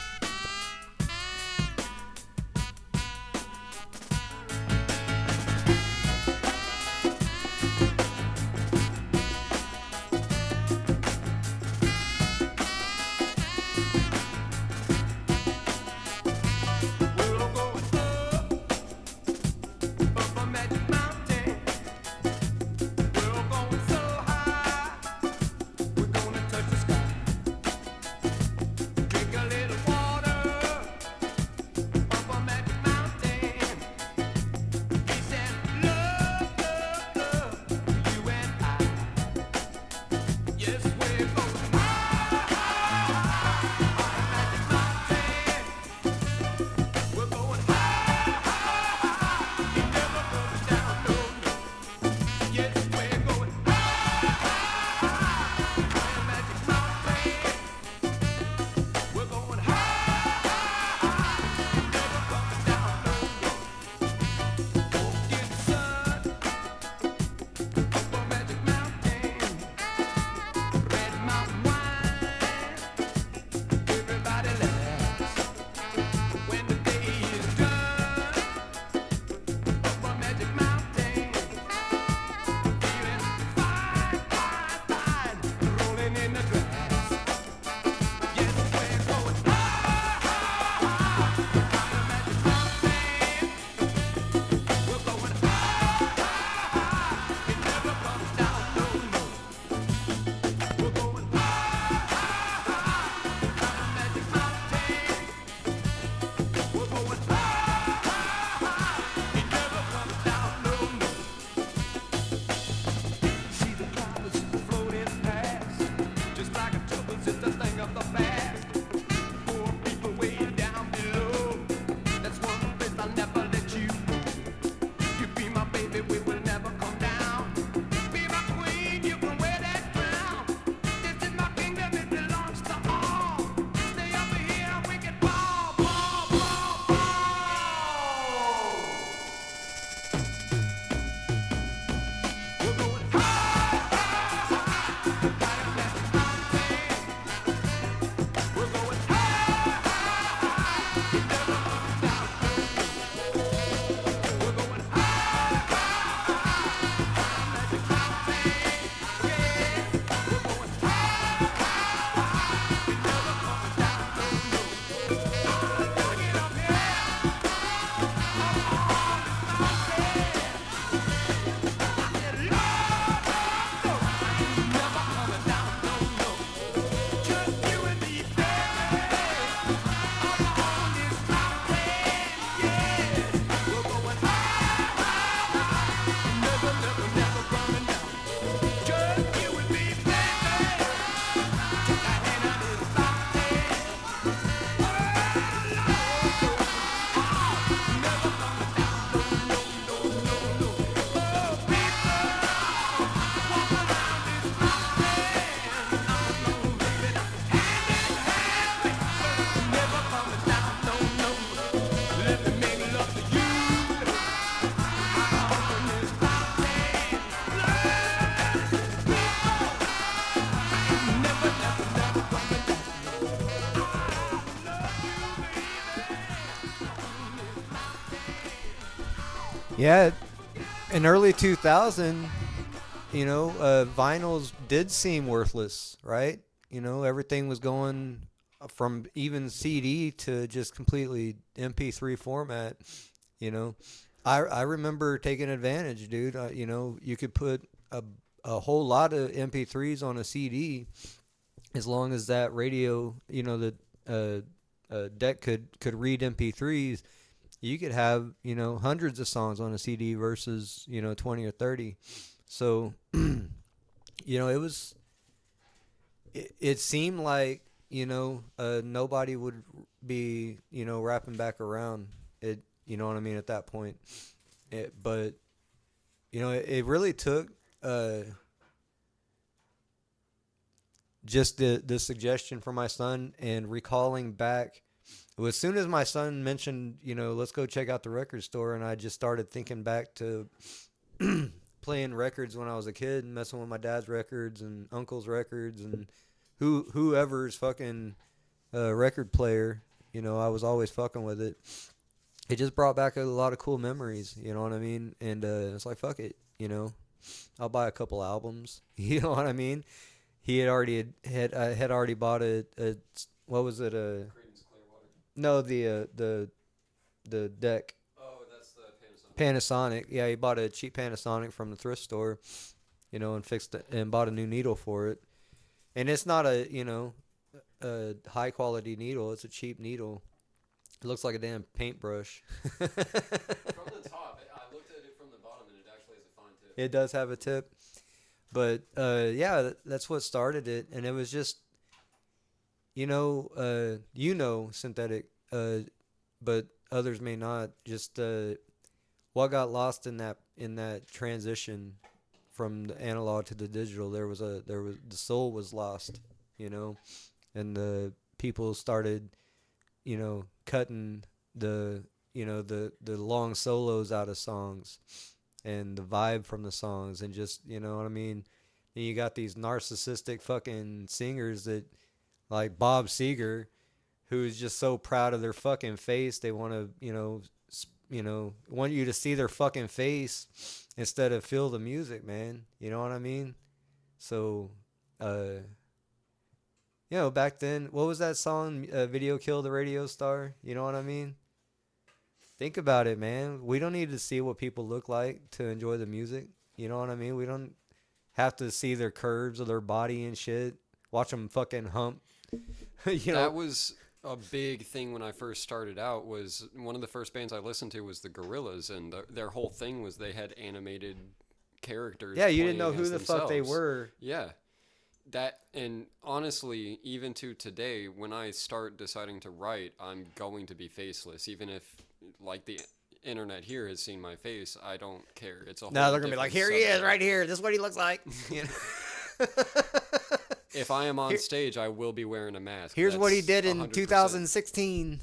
Yeah, in early 2000, vinyls did seem worthless, right? Everything was going from even CD to just completely MP3 format. You know, I remember taking advantage, dude. You could put a whole lot of MP3s on a CD as long as that radio, the deck could read MP3s. You could have hundreds of songs on a CD versus 20 or 30. So it seemed like nobody would be wrapping back around it. You know what I mean at that point. But it really took just the suggestion from my son and recalling back. As soon as my son mentioned, let's go check out the record store, and I just started thinking back to playing records when I was a kid and messing with my dad's records and uncle's records and whoever's fucking record player, I was always fucking with it. It just brought back a lot of cool memories, you know what I mean? And it's like, fuck it, I'll buy a couple albums, you know what I mean? He had already bought a what was it, Creedence Clearwater. no, the deck. Oh, that's the Panasonic. Panasonic. Yeah, he bought a cheap Panasonic from the thrift store, and fixed it and bought a new needle for it. And it's not a high quality needle. It's a cheap needle. It looks like a damn paintbrush. From the top, I looked at it from the bottom, and it actually has a fine tip. It does have a tip. But yeah, that's what started it, and it was just, synthetic, but others may not. Just what got lost in that transition from the analog to the digital. The soul was lost, and the people started, cutting the long solos out of songs and the vibe from the songs, and just, you know what I mean? And you got these narcissistic fucking singers that, like Bob Seger, who's just so proud of their fucking face. They want to, want you to see their fucking face instead of feel the music, man. You know what I mean? So, back then, what was that song? Video Killed the Radio Star. You know what I mean? Think about it, man. We don't need to see what people look like to enjoy the music. You know what I mean? We don't have to see their curves of their body and shit. Watch them fucking hump. That was a big thing when I first started out. Was one of the first bands I listened to was the Gorillaz, and their whole thing was they had animated characters. Yeah, you didn't know who the fuck they were. Yeah. That, and honestly, even to today, when I start deciding to write, I'm going to be faceless, even if, like, the internet here has seen my face. I don't care. It's a whole No, they're gonna be like, here he is, subject. right here. This is what he looks like. If I am on stage, I will be wearing a mask. Here's what he did in 100%. 2016.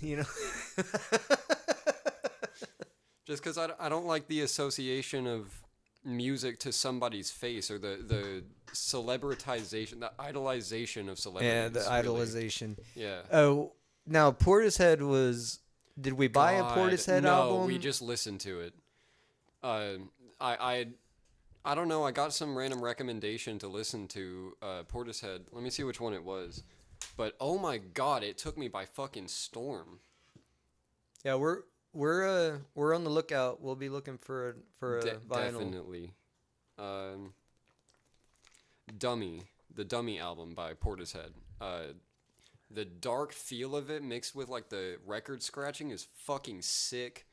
Just because I don't like the association of music to somebody's face, or the celebritization, the idolization of celebrities. Yeah, the idolization. Yeah. Oh, now Portishead was. Did we buy a Portishead album? No, we just listened to it. I don't know. I got some random recommendation to listen to Portishead. Let me see which one it was. But oh my god, it took me by fucking storm. Yeah, we're on the lookout. We'll be looking for a vinyl. Definitely. Dummy, the Dummy album by Portishead. The dark feel of it mixed with like the record scratching is fucking sick.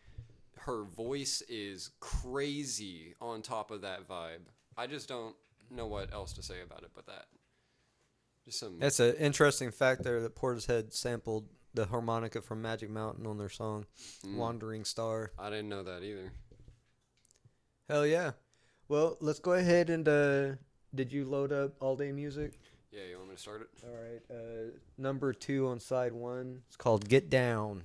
Her voice is crazy on top of that vibe. I just don't know what else to say about it but that. Just some. That's an interesting fact there that Portishead sampled the harmonica from Magic Mountain on their song Wandering Star. I didn't know that either. Hell yeah. Well, let's go ahead and did you load up All Day Music? Yeah, you want me to start it? All right. Number 2 on side 1. It's called Get Down.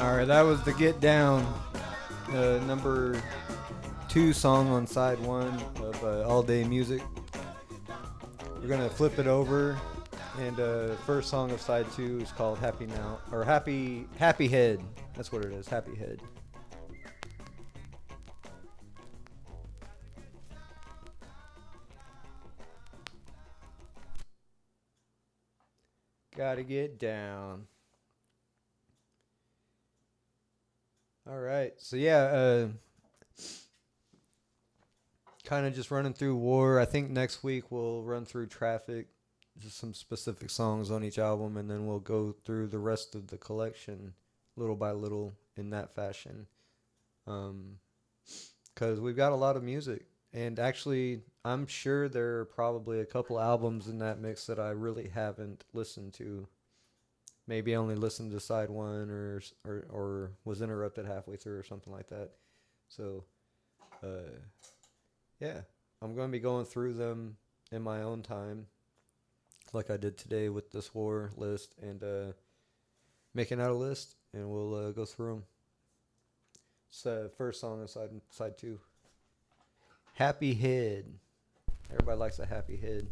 All right, that was the Get Down, number 2 song on side 1 of All Day Music. We're gonna flip it over, and first song of side 2 is called Happy Now, or Happy Head. That's what it is, Happy Head. Gotta get down. All right, so yeah, kind of just running through War. I think next week we'll run through Traffic, just some specific songs on each album, and then we'll go through the rest of the collection little by little in that fashion. Because we've got a lot of music, and actually, I'm sure there are probably a couple albums in that mix that I really haven't listened to. Maybe I only listened to side 1 or was interrupted halfway through or something like that. So, yeah, I'm going to be going through them in my own time, like I did today with this War list, and making out a list, and we'll go through them. So, first song on side 2. Happy Head. Everybody likes a happy head.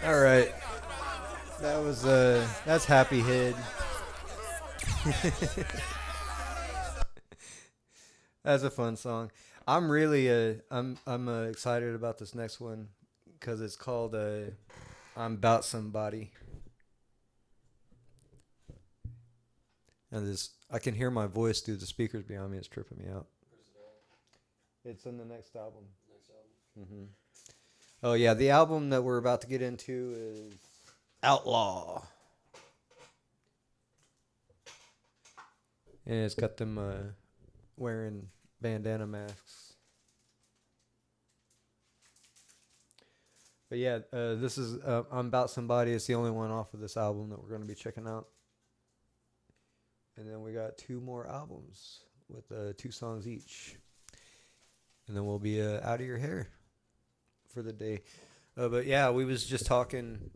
All right. That was that's Happy Head. That's a fun song. I'm really I'm excited about this next one because it's called I'm About Somebody. And this I can hear my voice through the speakers behind me. It's tripping me out. It's in the next album. Hmm. Oh yeah, the album that we're about to get into is Outlaw, and it's got them wearing bandana masks. But yeah, this is I'm About Somebody. It's the only one off of this album that we're going to be checking out. And then we got two more albums with 2 songs each. And then we'll be out of your hair for the day. But yeah, we was just talking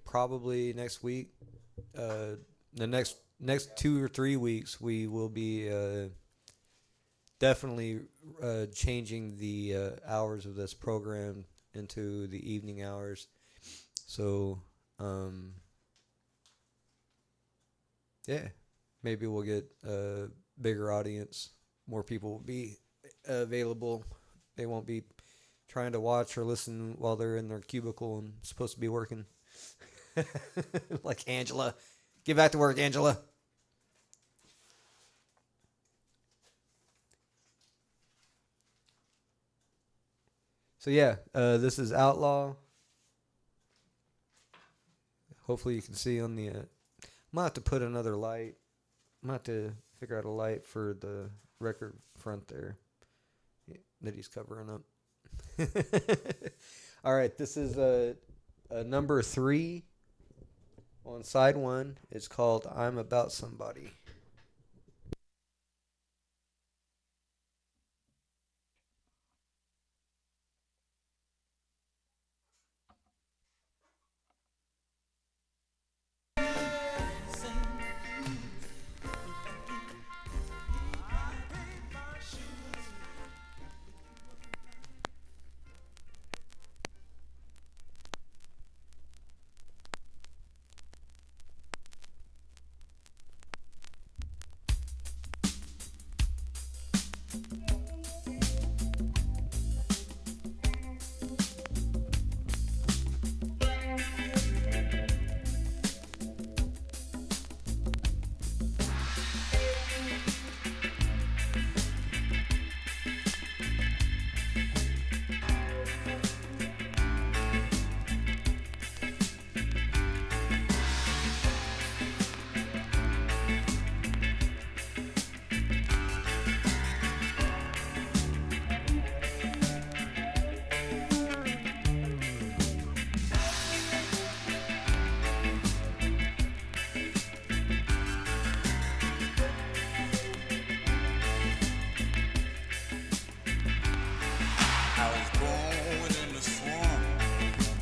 probably next week. The next 2 or 3 weeks, we will be definitely changing the hours of this program into the evening hours. So, yeah, maybe we'll get a bigger audience. More people will be available. They won't be trying to watch or listen while they're in their cubicle and supposed to be working. Like Angela. Get back to work, Angela. So yeah, this is Outlaw. Hopefully you can see on the... I'm going to have to put another light. I'm going to have to figure out a light for the record front there that he's covering up. All right, this is a number 3 on side 1. It's called I'm About Somebody.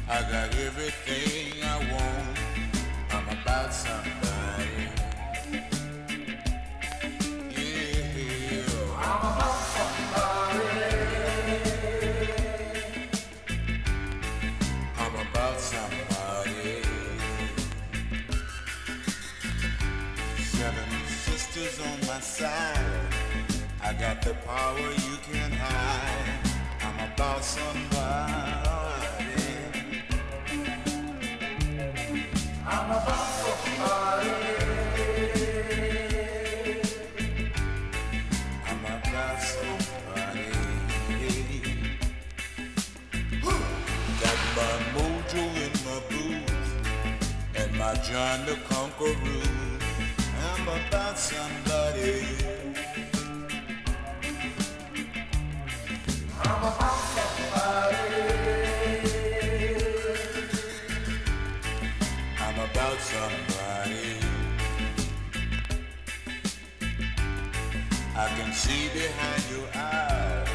I got everything I want. I'm about somebody. Yeah, I'm about somebody. I'm about somebody. 7 sisters on my side. I got the power you can't hide. I'm about somebody. I'm about somebody. I'm about somebody. Got my mojo in my boots and my John the Conqueror. I'm about somebody. I'm about somebody. I'm about somebody. I can see behind your eyes,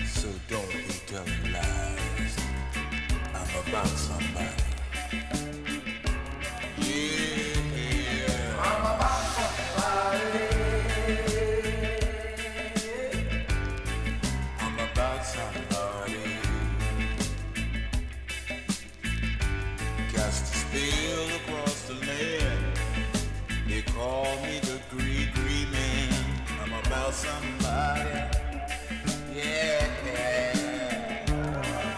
so don't be telling lies. I'm about somebody. Yeah, I'm about somebody. I'm about somebody. about somebody. Yeah, yeah.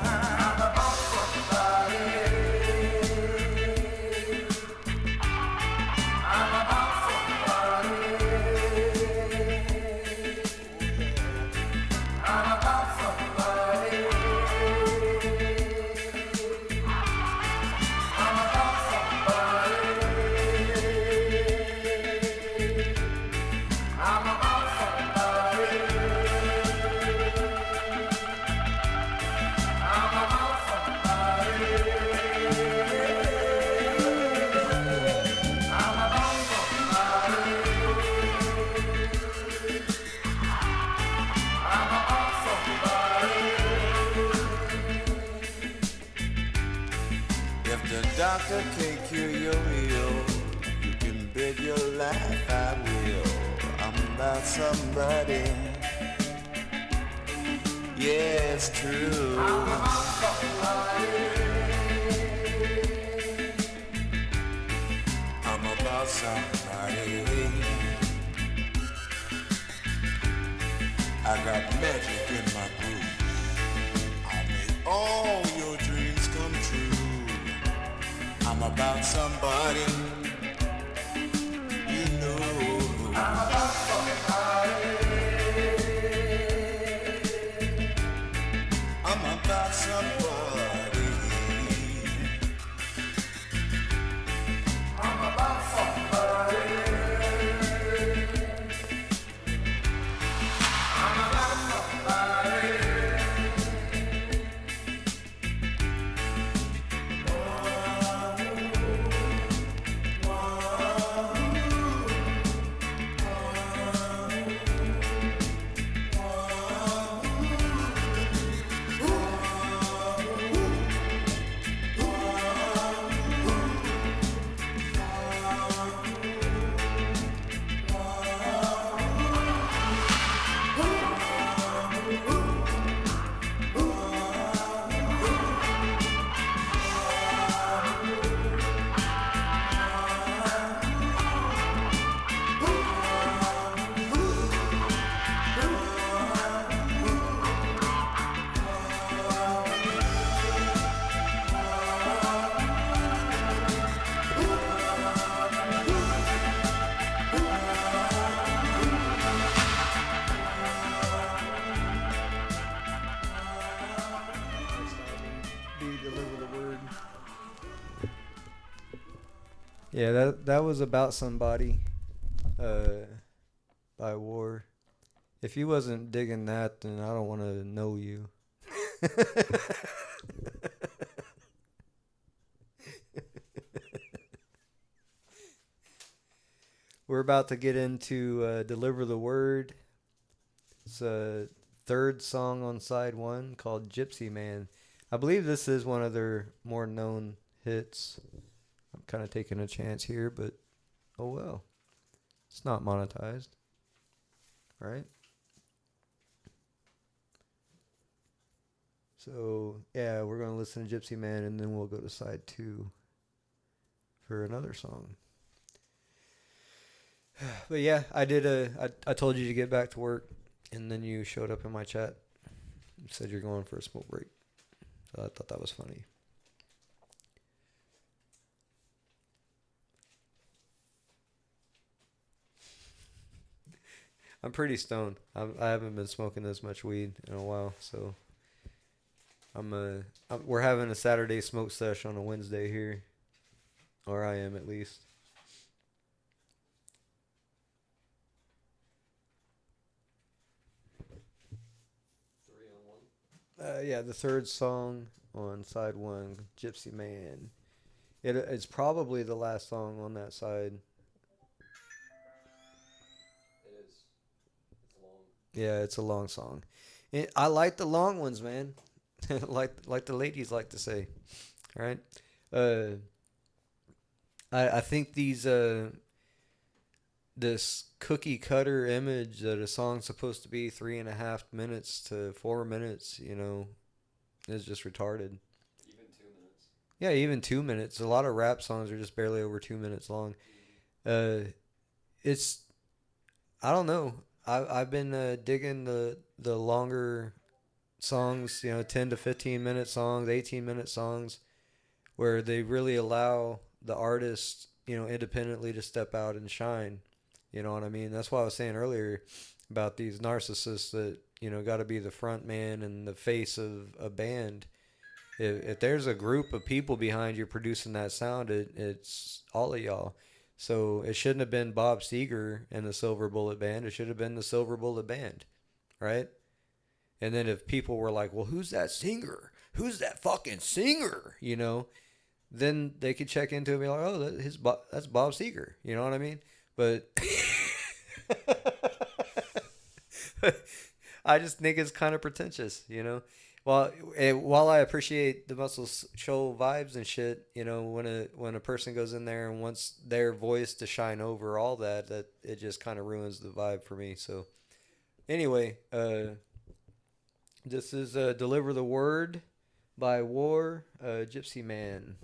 I'm about somebody. I'm about somebody. I'm about somebody. I'm about somebody. I'm about somebody. I'm about somebody. I'm about somebody. I'm about somebody. If the doctor can't cure your ill, you can bid your life, I will. I'm about somebody. Yeah, it's true. I'm about somebody. I'm about somebody. I got magic in my groove. I'll make all your dreams come true. I'm about somebody. You know. I'm about somebody. I'm about somebody. I'm about somebody. I'm about somebody. Be Deliver the Word. Yeah, that was About Somebody by War. If you wasn't digging that, then I don't want to know you. We're about to get into Deliver the Word. It's a third song on side one called Gypsy Man. I believe this is one of their more known hits. I'm kind of taking a chance here, but oh well. It's not monetized. Right? So, yeah, we're going to listen to Gypsy Man, and then we'll go to side two for another song. But yeah, I told you to get back to work, and then you showed up in my chat. You said you're going for a smoke break. So I thought that was funny. I'm pretty stoned. I haven't been smoking this much weed in a while, so we're having a Saturday smoke sesh on a Wednesday here, or I am at least. Yeah, the third song on side one, Gypsy Man. It's probably the last song on that side. It is. It's long. Yeah, it's a long song. I like the long ones, man. like the ladies like to say, right? I think this cookie cutter image that a song's supposed to be 3.5 minutes to 4 minutes, is just retarded. Even 2 minutes. Yeah, even 2 minutes. A lot of rap songs are just barely over 2 minutes long. It's, I don't know. I've been digging the longer songs, 10 to 15-minute songs, 18-minute songs, where they really allow the artist, independently to step out and shine. You know what I mean? That's why I was saying earlier about these narcissists that, got to be the front man and the face of a band. If there's a group of people behind you producing that sound, it's all of y'all. So it shouldn't have been Bob Seger and the Silver Bullet Band. It should have been the Silver Bullet Band, right? And then if people were like, well, who's that singer? Who's that fucking singer? Then they could check into it and be like, oh, that's Bob Seger. You know what I mean? But I just think it's kind of pretentious, Well, while I appreciate the Muscle Shoal vibes and shit, when a person goes in there and wants their voice to shine over all that it just kind of ruins the vibe for me. So anyway, this is Deliver the Word by War, Gypsy Man.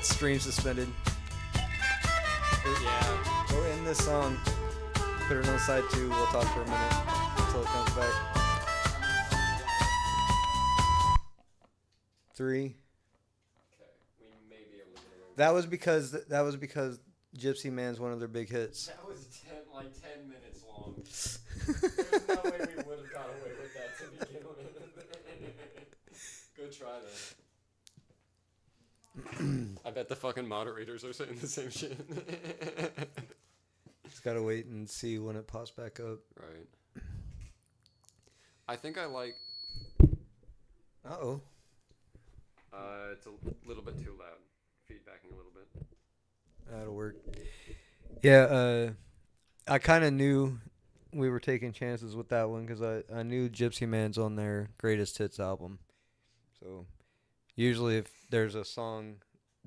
Stream suspended. Yeah. Go end this song. Put it on side 2. We'll talk for a minute until it comes back. 3. Okay. We may be able to get away with That was because Gypsy Man's one of their big hits. that. Was 10 minutes long. There's no way we would have got away with that to begin with. Good try, though. I bet the fucking moderators are saying the same shit. Just gotta wait and see when it pops back up. Right. I think I like... Uh-oh. It's a little bit too loud. Feedbacking a little bit. That'll work. Yeah, I kind of knew we were taking chances with that one because I knew Gypsy Man's on their Greatest Hits album. So usually if there's a song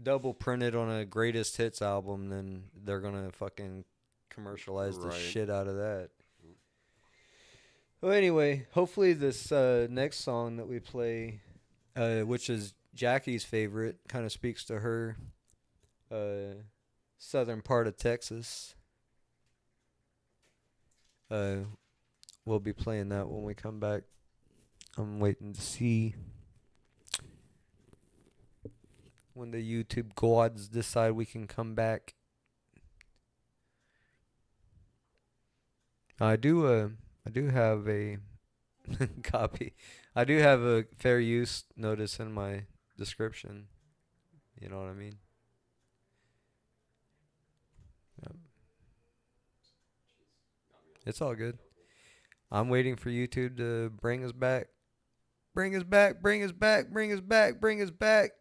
double printed on a Greatest Hits album, then they're going to fucking commercialize the Right. shit out of that. Well, anyway, hopefully this next song that we play, which is Jackie's favorite, kind of speaks to her southern part of Texas. We'll be playing that when we come back. I'm waiting to see when the YouTube gods decide we can come back. I do have a copy. I do have a fair use notice in my description. You know what I mean? Yep. It's all good. I'm waiting for YouTube to bring us back. Bring us back, bring us back, bring us back, bring us back.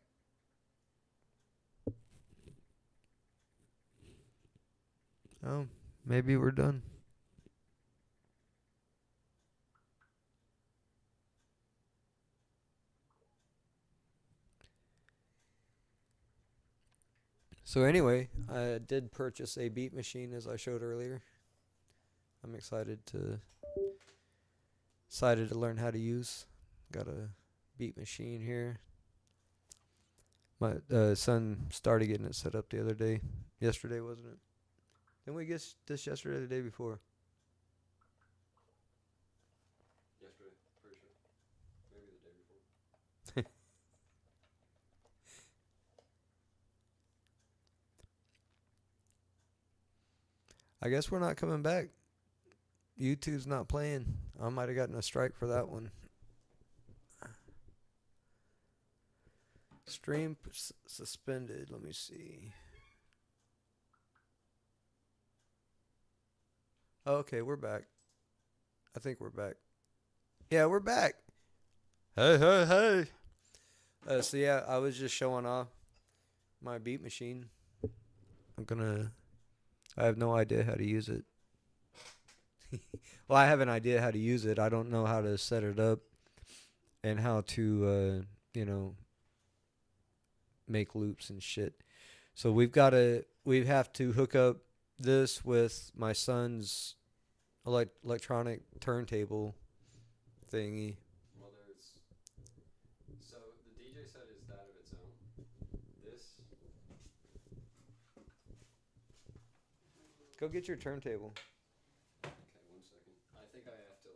Oh, maybe we're done. So anyway, I did purchase a beat machine as I showed earlier. I'm excited to learn how to use. Got a beat machine here. My son started getting it set up the other day. Yesterday, wasn't it? Didn't we get this yesterday or the day before? Yesterday, pretty sure. Maybe the day before. I guess we're not coming back. YouTube's not playing. I might have gotten a strike for that one. Stream suspended. Let me see. Okay, we're back. I think we're back. Yeah, we're back. Hey, hey, hey. So yeah, I was just showing off my beat machine. I have no idea how to use it. Well, I have an idea how to use it. I don't know how to set it up and how to, make loops and shit. So we have to hook up this with my son's electronic turntable thingy. Well, so the DJ set is that of its own. This. Go get your turntable. Okay, 1 second. I think I have to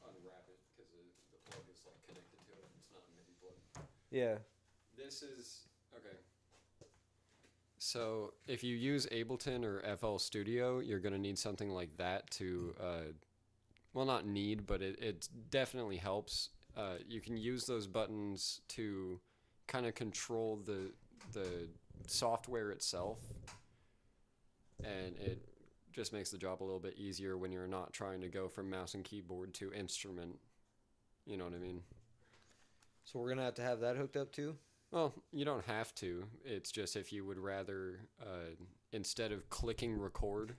unwrap it because the plug is connected to it. It's not a MIDI plug. Yeah. This is okay. So if you use Ableton or FL Studio, you're gonna need something like that to, well, not need, but it definitely helps. You can use those buttons to kind of control the software itself, and it just makes the job a little bit easier when you're not trying to go from mouse and keyboard to instrument. You know what I mean? So we're gonna have to have that hooked up too? Well, you don't have to. It's just if you would rather, instead of clicking record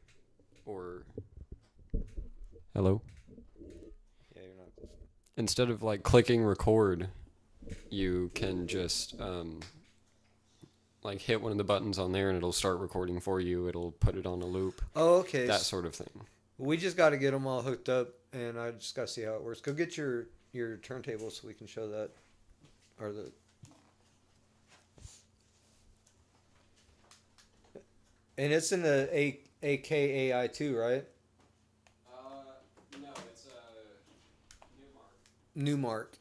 or... Hello? Yeah, you're not close. Instead of clicking record, you can just hit one of the buttons on there and it'll start recording for you. It'll put it on a loop. Oh, okay. That sort of thing. We just got to get them all hooked up, and I just got to see how it works. Go get your turntable so we can show that. Or the... And it's in the AKAI too, right? No, it's Newmark. Newmark.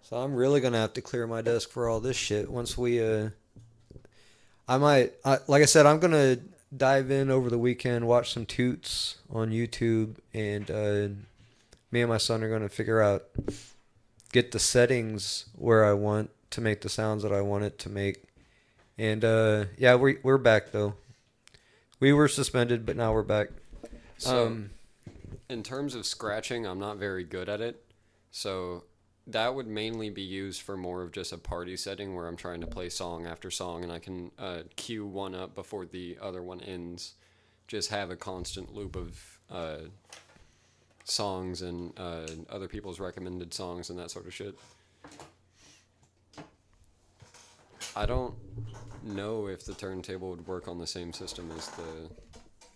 So I'm really gonna have to clear my desk for all this shit once we like I said, I'm gonna dive in over the weekend, watch some toots on YouTube, and me and my son are gonna figure out, get the settings where I want to make the sounds that I want it to make. And yeah, we're back though. We were suspended, but now we're back. So, in terms of scratching, I'm not very good at it. So, that would mainly be used for more of just a party setting where I'm trying to play song after song and I can cue one up before the other one ends. Just have a constant loop of songs and other people's recommended songs and that sort of shit. I don't know if the turntable would work on the same system as the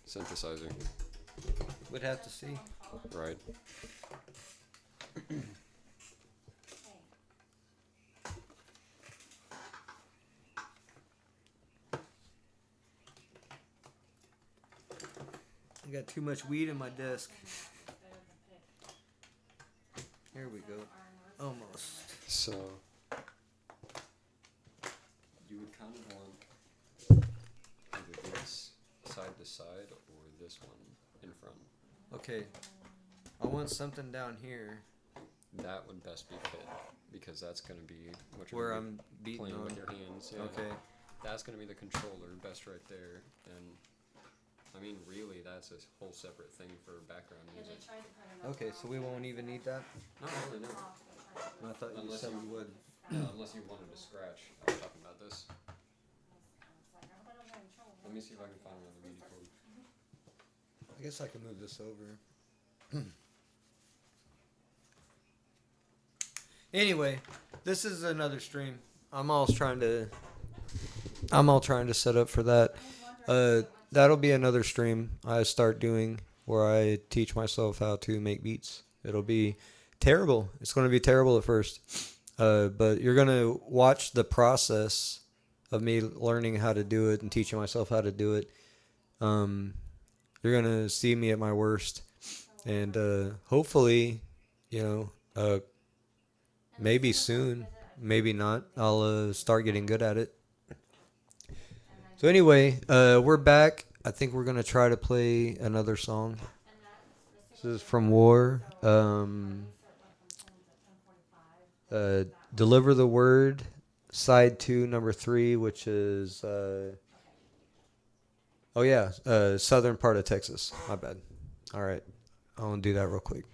synthesizer. We'd have to see. Right. I got too much weed in my desk. Here we go. Almost. So, you would kind of want either this side to side or this one in front. Okay. I want something down here That would best be fit because that's going to be what you're where gonna I'm be beating playing on. with your hands. Yeah. Okay. That's going to be the controller, best right there. And I mean, really, that's a whole separate thing for background music. Okay, so we won't even need that? Not really, no. I thought you Unless said you- we would. Unless you wanted to scratch. I was talking about this. Let me see if I can find another MIDI cord. I guess I can move this over. Anyway, this is another stream. I'm all trying to set up for that. That'll be another stream I start doing where I teach myself how to make beats. It'll be terrible. It's going to be terrible at first. But you're going to watch the process of me learning how to do it and teaching myself how to do it. You're going to see me at my worst. And hopefully, maybe soon, maybe not, I'll start getting good at it. So anyway, we're back. I think we're going to try to play another song. This is from War. Deliver the Word, side 2, number 3, which is, southern part of Texas. My bad. All right. I want to do that real quick.